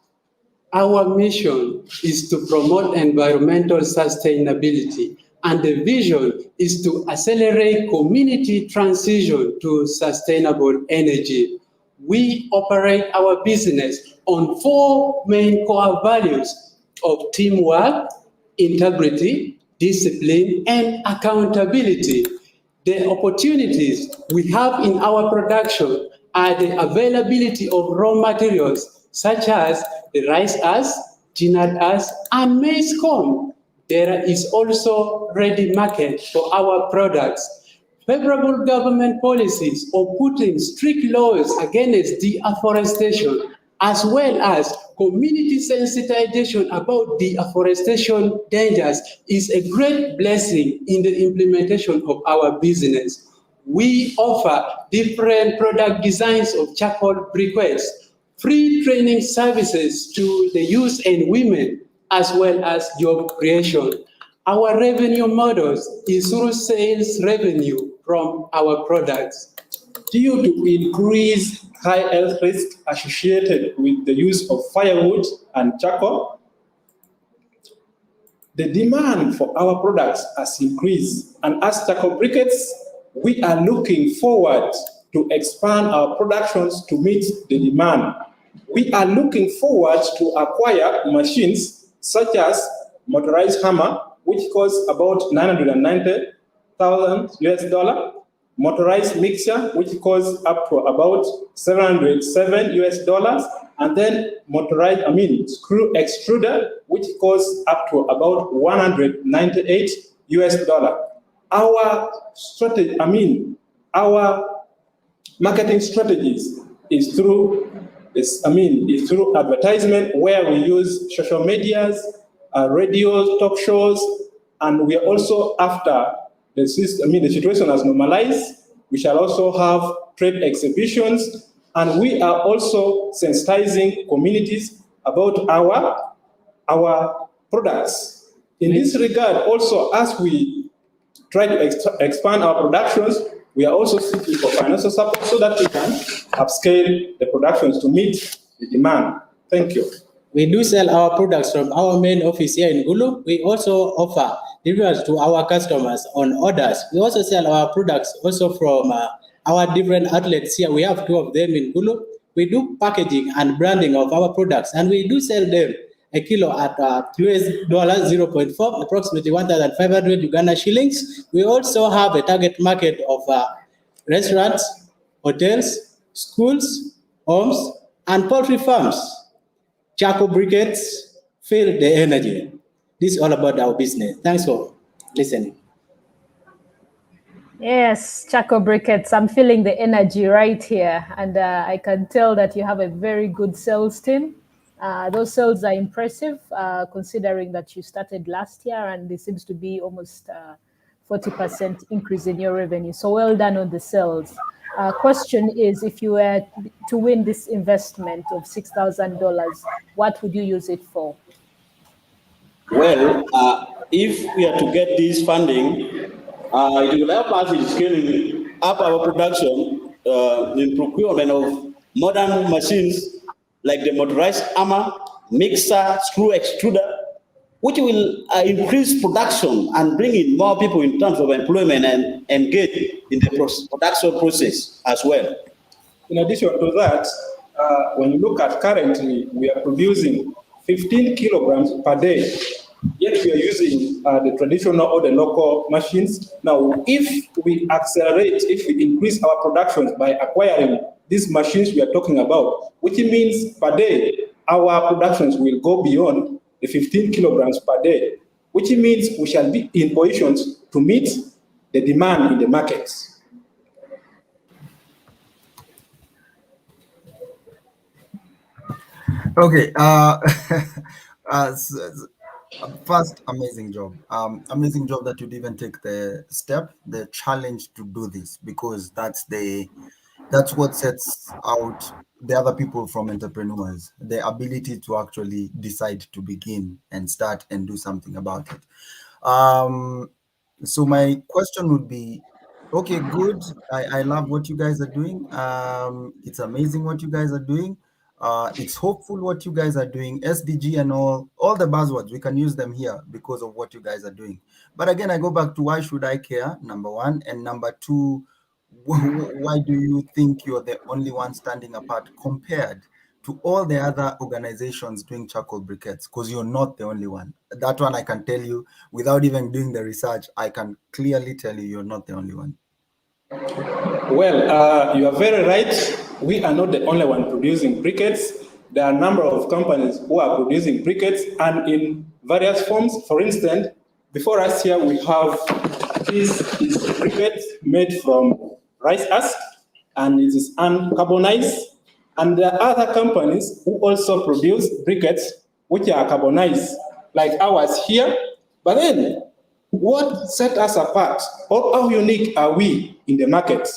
Our mission is to promote environmental sustainability, and the vision is to accelerate community transition to sustainable energy. We operate our business on 4 main core values of teamwork, integrity, discipline, and accountability. The opportunities we have in our production are the availability of raw materials such as the rice ash, peanut ash, and maize corn. There is also ready market for our products. Favorable government policies of putting strict laws against deforestation, as well as community sensitization about deforestation dangers, is a great blessing in the implementation of our business. We offer different product designs of charcoal briquettes, free training services to the youth and women, as well as job creation. Our revenue models is through sales revenue from our products. Due to increased high health risk associated with the use of firewood and charcoal, the demand for our products has increased, and as charcoal briquettes, we are looking forward to expand our productions to meet the demand. We are looking forward to acquire machines such as motorized hammer, which costs about $990,000 US, motorized mixer, which costs up to about $707 US, and then screw extruder, which costs up to about $198 US. Our strategy, our marketing strategies is through advertisement, where we use social medias, radio, talk shows, and we are also, after the situation has normalized, we shall also have trade exhibitions, and we are also sensitizing communities about our products. In this regard, also, as we try to expand our productions, we are also seeking for financial support so that we can upscale the productions to meet the demand. Thank you. We do sell our products from our main office here in Gulu. We also offer deliveries to our customers on orders. We also sell our products also from our different outlets here. We have 2 of them in Gulu. We do packaging and branding of our products, and we do sell them a kilo at $0.4, approximately 1,500 Uganda shillings. We also have a target market of restaurants, hotels, schools, homes, and poultry farms. Charcoal briquettes feel the energy. This is all about our business. Thanks for listening. Yes, charcoal briquettes. I'm feeling the energy right here. And I can tell that you have a very good sales team. Those sales are impressive, considering that you started last year, and there seems to be almost 40% increase in your revenue. So well done on the sales. Question is, if you were to win this investment of $6,000, what would you use it for? Well, if we are to get this funding, it will help us in scaling up our production, in procurement of modern machines like the motorized hammer, mixer, screw extruder, which will increase production and bring in more people in terms of employment and engage in the production process as well. In addition to that, when you look at currently, we are producing 15 kilograms per day, yet we are using the traditional or the local machines. Now, if we accelerate, if we increase our productions by acquiring these machines we are talking about, which means per day, our productions will go beyond the 15 kilograms per day, which means we shall be in positions to meet the demand in the markets. Okay. First, amazing job. Amazing job that you'd even take the step, the challenge to do this, because that's what sets out the other people from entrepreneurs, the ability to actually decide to begin and start and do something about it. So my question would be, Okay, good. I love what you guys are doing. It's amazing what you guys are doing. It's hopeful what you guys are doing. SDG and all the buzzwords, we can use them here because of what you guys are doing. But again, I go back to why should I care, number one, and number two, why do you think you're the only one standing apart compared to all the other organizations doing charcoal briquettes? Because you're not the only one. That one I can tell you without even doing the research. I can clearly tell you you're not the only one. Well, you are very right. We are not the only one producing briquettes. There are a number of companies who are producing briquettes and in various forms. For instance, before us here, we have this is briquette made from rice husk and it is uncarbonized. And there are other companies who also produce briquettes which are carbonized, like ours here. But then, what set us apart, or how unique are we in the market?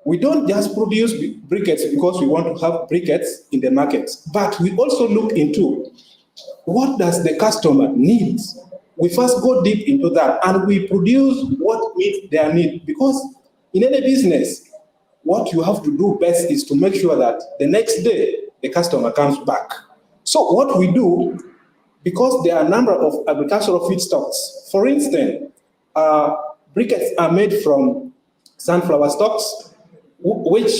We don't just produce briquettes because we want to have briquettes in the market, but we also look into what does the customer need. We first go deep into that and we produce what meets their need, because in any business, what you have to do best is to make sure that the next day the customer comes back. So what we do, because there are a number of agricultural feedstocks. For instance, briquettes are made from sunflower stalks, which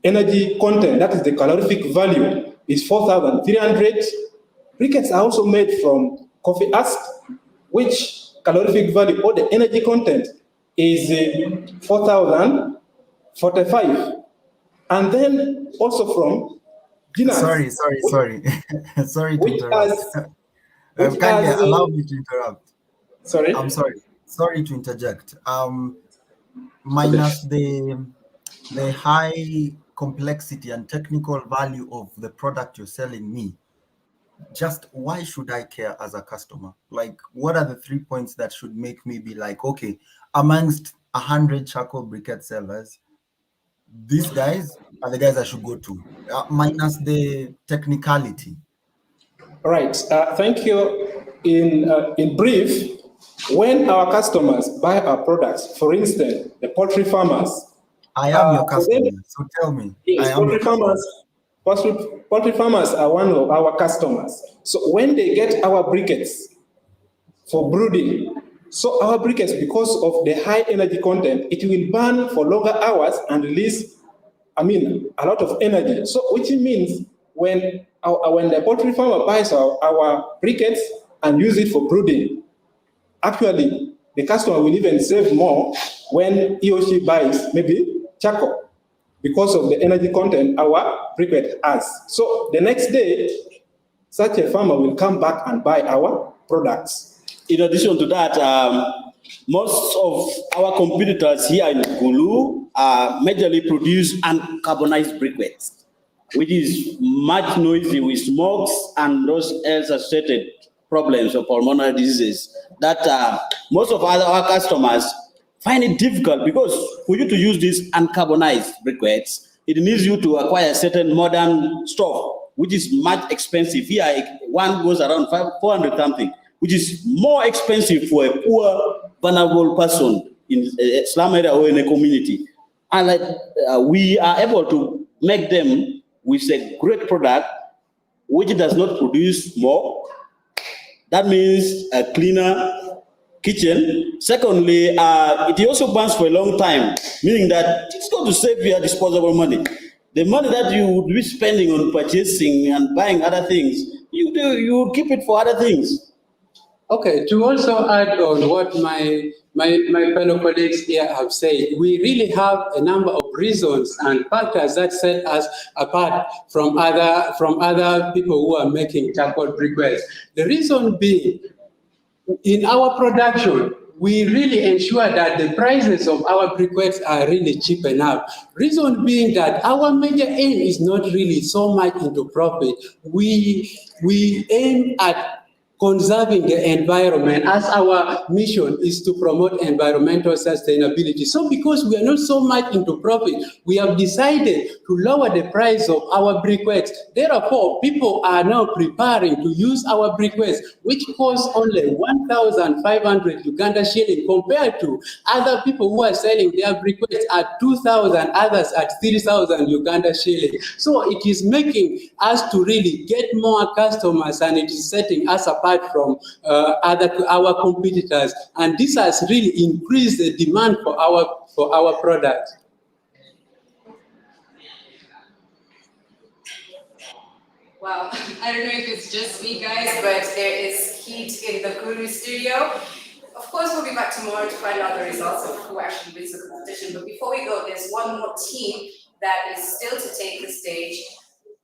energy content, that is the calorific value, is 4,300. Briquettes are also made from coffee husk, which calorific value or the energy content is 4,045. And then also from peanuts. Sorry. Sorry to interrupt. Kindly allow me to interrupt. Sorry? I'm sorry. Sorry to interject. Minus the high complexity and technical value of the product you're selling me, just why should I care as a customer? Like, what are the 3 points that should make me be like, okay, amongst 100 charcoal briquette sellers, these guys are the guys I should go to, minus the technicality? All right, thank you. In brief, when our customers buy our products, for instance, the poultry farmers. I am your customer, so tell me. Yes, poultry farmers are one of our customers. So when they get our briquettes for brooding, so our briquettes, because of the high energy content, it will burn for longer hours and release, a lot of energy. So which means when the poultry farmer buys our briquettes and use it for brooding, actually the customer will even save more when he or she buys maybe charcoal, because of the energy content our briquette has. So the next day, such a farmer will come back and buy our products. In addition to that, most of our competitors here in Gulu majorly produce uncarbonized briquettes, which is much noisy with smokes and those else associated problems of pulmonary diseases that most of our customers find it difficult, because for you to use these uncarbonized briquettes, it needs you to acquire certain modern stove, which is much expensive. Here, one goes around 400 something, which is more expensive for a poor, vulnerable person in a slum area or in a community. And we are able to make them with a great product, which does not produce more. That means a cleaner kitchen. Secondly, it also burns for a long time, meaning that it's going to save your disposable money. The money that you would be spending on purchasing and buying other things, you would keep it for other things. Okay, to also add on what my fellow colleagues here have said, we really have a number of reasons and factors that set us apart from other people who are making charcoal briquettes. The reason being, in our production, we really ensure that the prices of our briquettes are really cheap enough. Reason being that our major aim is not really so much into profit. We aim at conserving the environment, as our mission is to promote environmental sustainability. So because we are not so much into profit, we have decided to lower the price of our briquettes. Therefore, people are now preparing to use our briquettes, which cost only 1,500 Uganda shilling, compared to other people who are selling their briquettes at 2,000, others at 3,000 Uganda shilling. So it is making us to really get more customers, and it is setting us apart from our competitors. And this has really increased the demand for our product. Wow, I don't know if it's just me, guys, but there is heat in the Guru studio. Of course, we'll be back tomorrow to find out the results of who actually wins the competition. But before we go, there's one more team that is still to take the stage.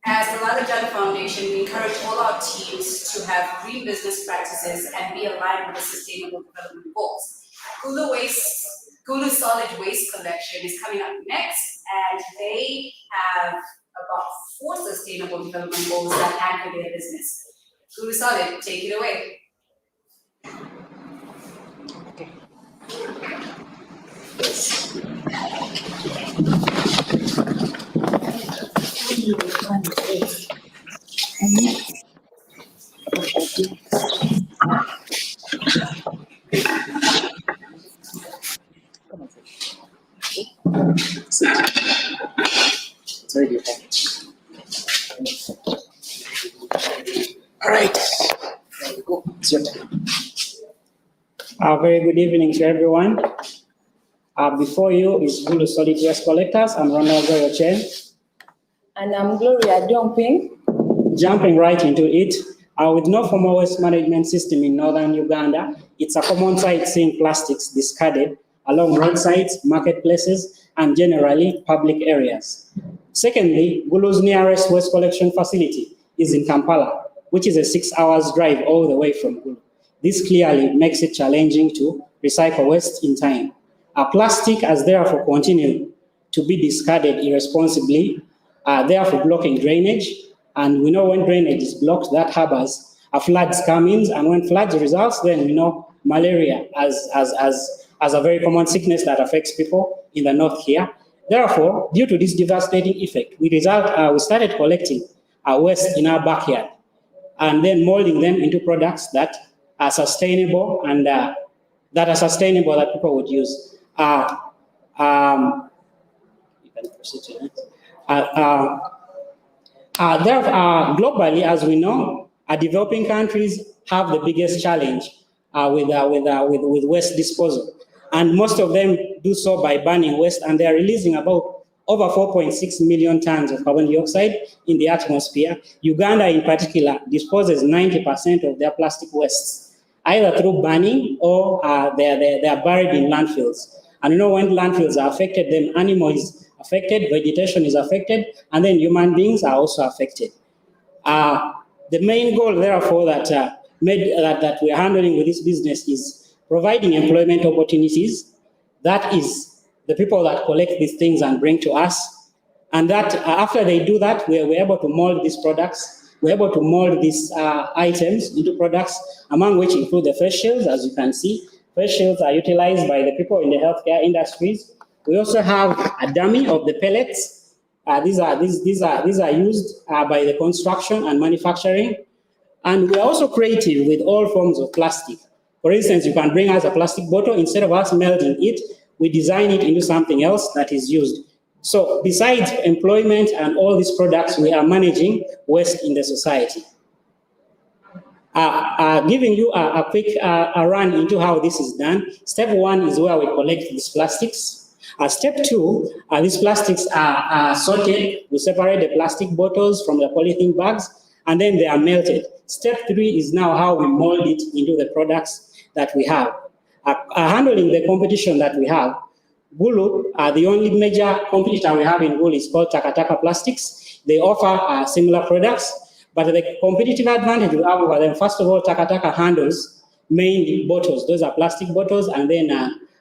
As the Lalajan Foundation, we encourage all our teams to have green business practices and be aligned with the Sustainable Development Goals. Gulu Solid Waste Collection is coming up next, and they have about 4 Sustainable Development Goals that anchor their business. Gulu Solid, take it away. Okay. It's already hot. All right. There we go. It's your turn. Very good evening to everyone. Before you is Gulu Solid Waste Collectors. I'm Ronald Goyochen. And I'm Gloria Jumping. Jumping right into it. With no formal waste management system in northern Uganda, it's a common sight seeing plastics discarded along roadsides, marketplaces, and generally public areas. Secondly, Gulu's nearest waste collection facility is in Kampala, which is a 6 hours drive all the way from Gulu. This clearly makes it challenging to recycle waste in time. Plastic has therefore continued to be discarded irresponsibly, therefore blocking drainage. And we know when drainage is blocked, that harbors floods come in, and when floods results, then we know malaria as a very common sickness that affects people in the north here. Therefore, due to this devastating effect, we started collecting waste in our backyard and then molding them into products that are sustainable and that people would use. Globally, as we know, developing countries have the biggest challenge with waste disposal. And most of them do so by burning waste, and they are releasing about over 4.6 million tons of carbon dioxide in the atmosphere. Uganda in particular disposes 90% of their plastic wastes, either through burning or they are buried in landfills. And you know, when landfills are affected, then animal is affected, vegetation is affected, and then human beings are also affected. The main goal, therefore, that we are handling with this business is providing employment opportunities. That is the people that collect these things and bring to us. And that after they do that, we're able to mold these products. We're able to mold these items into products, among which include the face shields, as you can see. Face shields are utilized by the people in the healthcare industries. We also have a dummy of the pellets. These are used by the construction and manufacturing. And we're also creative with all forms of plastic. For instance, you can bring us a plastic bottle. Instead of us melting it, we design it into something else that is used. So besides employment and all these products, we are managing waste in the society. Giving you a quick run into how this is done. Step 1 is where we collect these plastics. Step 2, these plastics are sorted. We separate the plastic bottles from the polythene bags, and then they are melted. Step 3 is now how we mold it into the products that we have. Handling the competition that we have, Gulu, the only major competitor we have in Gulu is called Takataka Plastics. They offer similar products, but the competitive advantage we have over them, first of all, Takataka handles mainly bottles. Those are plastic bottles, and then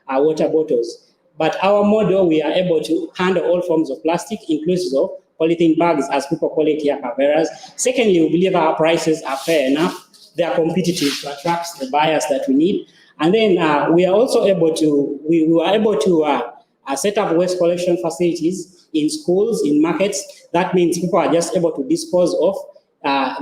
water bottles. But our model, we are able to handle all forms of plastic, inclusive of polythene bags, as people call it here, caveras. Secondly, we believe our prices are fair enough they are competitive to attract the buyers that we need. And then we are also able to, we were able to set up waste collection facilities in schools, in markets. That means people are just able to dispose of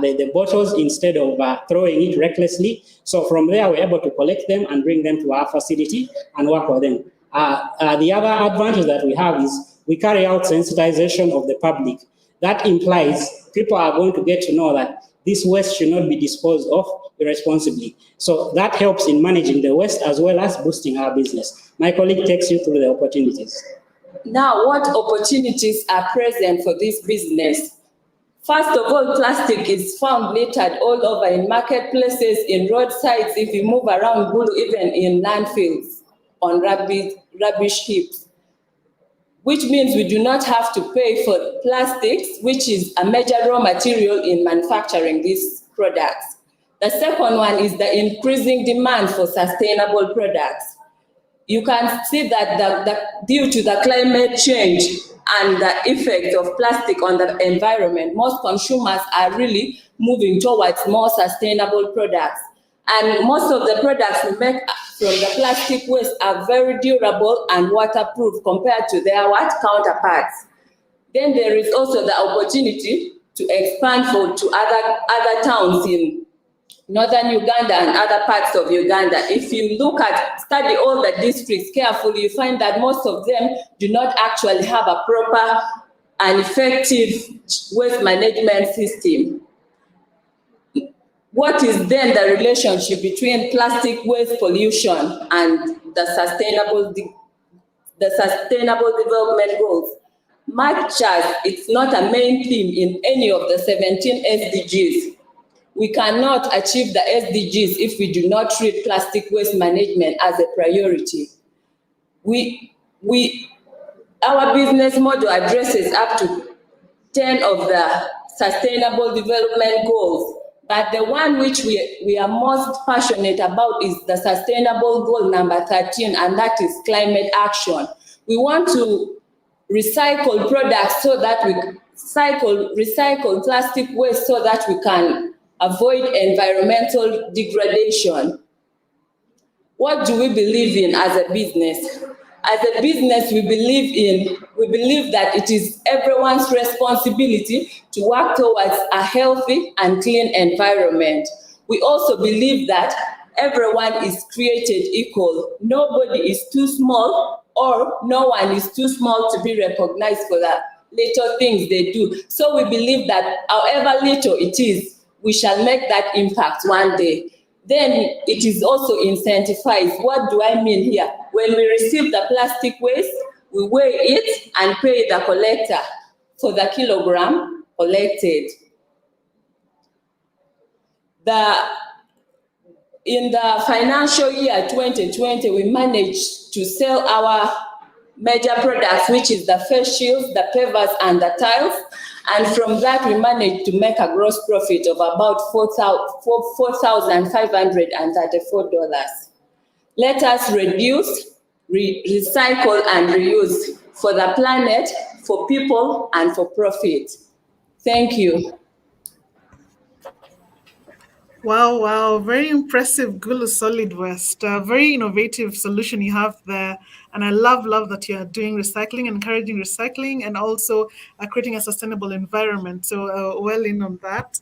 the bottles instead of throwing it recklessly. So from there, we're able to collect them and bring them to our facility and work with them. The other advantage that we have is we carry out sensitization of the public. That implies people are going to get to know that this waste should not be disposed of irresponsibly. So that helps in managing the waste as well as boosting our business. My colleague takes you through the opportunities. Now, what opportunities are present for this business? First of all, plastic is found littered all over in marketplaces, in roadsides, if you move around Gulu, even in landfills, on rubbish heaps, which means we do not have to pay for plastics, which is a major raw material in manufacturing these products. The second one is the increasing demand for sustainable products. You can see that due to the climate change and the effect of plastic on the environment, most consumers are really moving towards more sustainable products. And most of the products we make from the plastic waste are very durable and waterproof compared to their counterparts. Then there is also the opportunity to expand to other towns in northern Uganda and other parts of Uganda. If you study all the districts carefully, you find that most of them do not actually have a proper and effective waste management system. What is then the relationship between plastic waste pollution and the sustainable development goals? Much as it's not a main theme in any of the 17 SDGs, we cannot achieve the SDGs if we do not treat plastic waste management as a priority. Our business model addresses up to 10 of the sustainable development goals, but the one which we are most passionate about is the sustainable goal number 13, and that is climate action. We want to recycle products so that we recycle plastic waste so that we can avoid environmental degradation. What do we believe in as a business? As a business, we believe that it is everyone's responsibility to work towards a healthy and clean environment. We also believe that everyone is created equal. Nobody is too small, or no one is too small to be recognized for the little things they do. So we believe that however little it is, we shall make that impact one day. Then it is also incentivized. What do I mean here? When we receive the plastic waste, we weigh it and pay the collector for the kilogram collected. In the financial year 2020, we managed to sell our major products, which is the face shields, the pavers, and the tiles. And from that, we managed to make a gross profit of about $4,534. Let us reduce, recycle, and reuse for the planet, for people, and for profit. Thank you. Wow, wow, very impressive, Gulu Solid Waste. Very innovative solution you have there. And I love that you are doing recycling, encouraging recycling, and also creating a sustainable environment. So well in on that.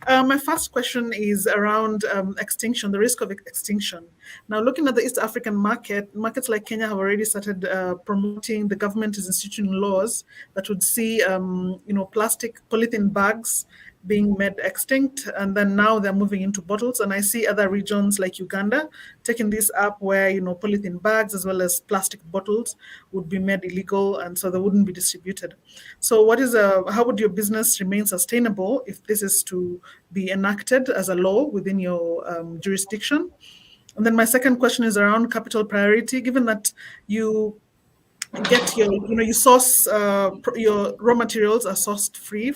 My first question is around extinction, the risk of extinction. Now, looking at the East African markets like Kenya have already started promoting, the government is instituting laws that would see, polythene bags being made extinct, and then now they're moving into bottles. And I see other regions like Uganda taking this up where, polythene bags as well as plastic bottles would be made illegal, and so they wouldn't be distributed. So how would your business remain sustainable if this is to be enacted as a law within your jurisdiction? And then my second question is around capital priority, given that you get you source your raw materials are sourced free,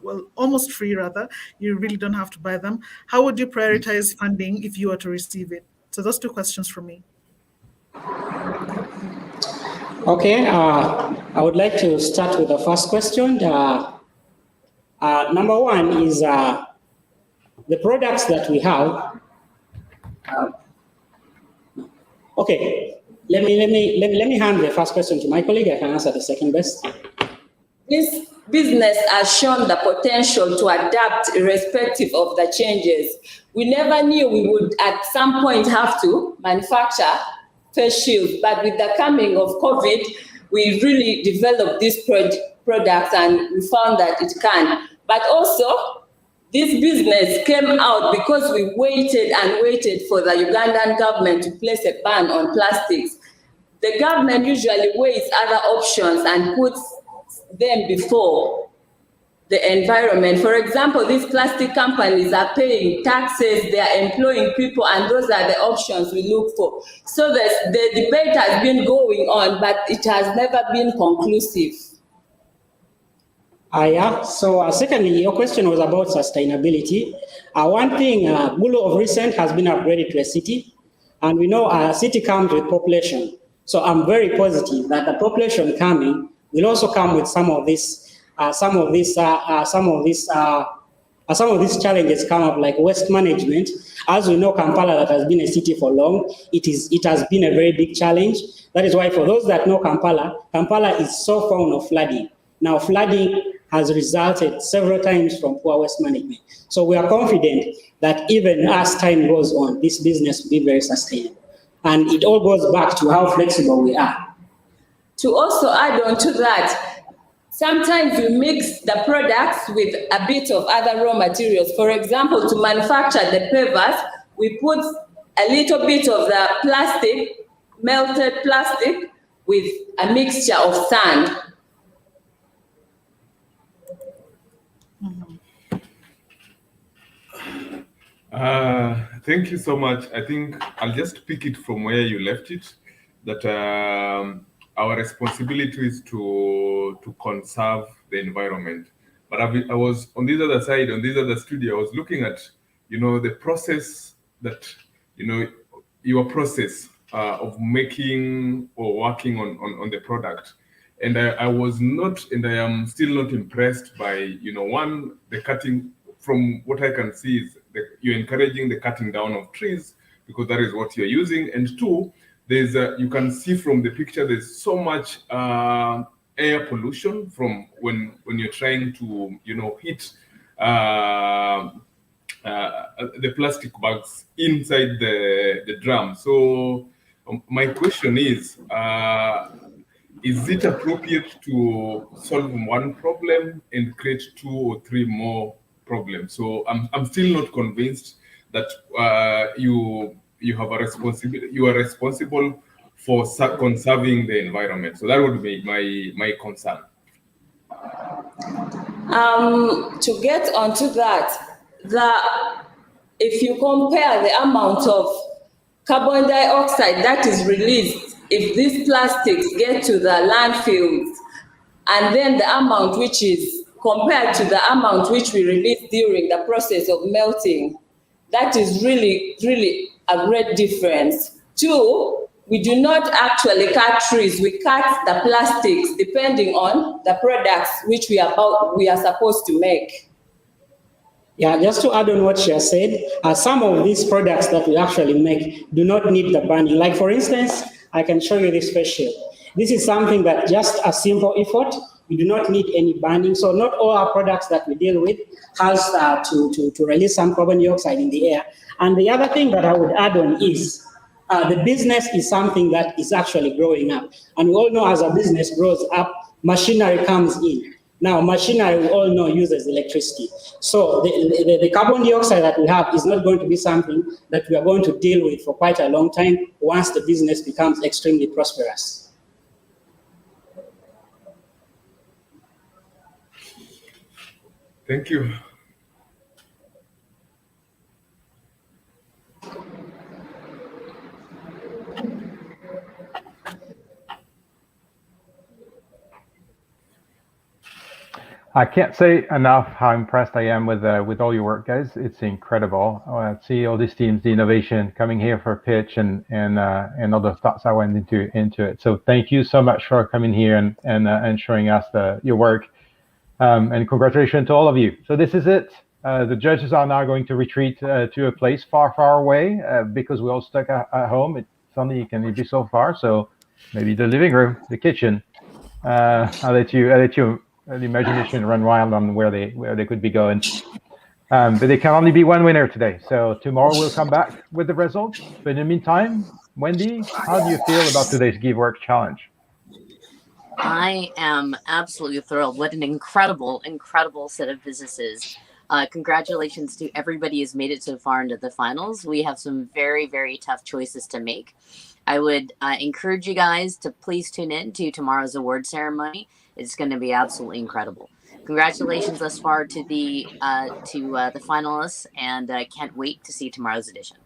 well, almost free rather. You really don't have to buy them. How would you prioritize funding if you were to receive it? So those two questions from me. Okay, I would like to start with the first question. Number one is the products that we have. Okay, let me hand the first question to my colleague. I can answer the second best. This business has shown the potential to adapt irrespective of the changes. We never knew we would at some point have to manufacture face shields, but with the coming of COVID, we really developed these products and we found that it can. But also, this business came out because we waited and waited for the Ugandan government to place a ban on plastics. The government usually weighs other options and puts them before the environment. For example, these plastic companies are paying taxes, they are employing people, and those are the options we look for. So the debate has been going on, but it has never been conclusive. Yeah. So secondly, your question was about sustainability. One thing, Gulu of recent has been upgraded to a city, and we know a city comes with population. So I'm very positive that the population coming will also come with some of these challenges come up, like waste management. As we know, Kampala, that has been a city for long, it has been a very big challenge. That is why, for those that know Kampala, Kampala is so fond of flooding. Now, flooding has resulted several times from poor waste management. So we are confident that even as time goes on, this business will be very sustainable. And it all goes back to how flexible we are. To also add on to that, sometimes we mix the products with a bit of other raw materials. For example, to manufacture the pavers, we put a little bit of the plastic, melted plastic, with a mixture of sand. Thank you so much. I think I'll just pick it from where you left it, that our responsibility is to conserve the environment. But I was on this other side, on this other studio, I was looking at, the process that, your process of making or working on the product. And I was not, and I am still not impressed by, one, the cutting. From what I can see is you're encouraging the cutting down of trees because that is what you're using. And two, there's you can see from the picture, there's so much air pollution from when you're trying to, heat the plastic bags inside the drum. So my question is it appropriate to solve one problem and create 2 or 3 more problems? So I'm still not convinced that you have a responsibility. You are responsible for conserving the environment. So that would be my concern. To get onto that, if you compare the amount of carbon dioxide that is released if these plastics get to the landfills, and then the amount which is compared to the amount which we release during the process of melting, that is really, really a great difference. 2, we do not actually cut trees, we cut the plastics depending on the products which we are supposed to make. Yeah, just to add on what she has said, some of these products that we actually make do not need the burning. Like, for instance, I can show you this face shield. This is something that just a simple effort. We do not need any burning. So not all our products that we deal with has to release some carbon dioxide in the air. And the other thing that I would add on is the business is something that is actually growing up. And we all know as a business grows up, machinery comes in. Now, machinery, we all know, uses electricity. So the carbon dioxide that we have is not going to be something that we are going to deal with for quite a long time once the business becomes extremely prosperous. Thank you. I can't say enough how impressed I am with all your work, guys. It's incredible. I see all these teams, the innovation coming here for a pitch, and all the thoughts I went into it. So thank you so much for coming here and showing us your work. And congratulations to all of you. So this is it. The judges are now going to retreat to a place far, far away because we're all stuck at home. It's only can be so far. So maybe the living room, the kitchen. I'll let you the imagination run wild on where they could be going. But there can only be one winner today. So tomorrow we'll come back with the results. But in the meantime, Wendy, how do you feel about today's Give Work Challenge? I am absolutely thrilled. What an incredible, incredible set of businesses. Congratulations to everybody who's made it so far into the finals. We have some very, very tough choices to make. I would encourage you guys to please tune in to tomorrow's award ceremony. It's going to be absolutely incredible. Congratulations thus far to the finalists, and can't wait to see tomorrow's edition.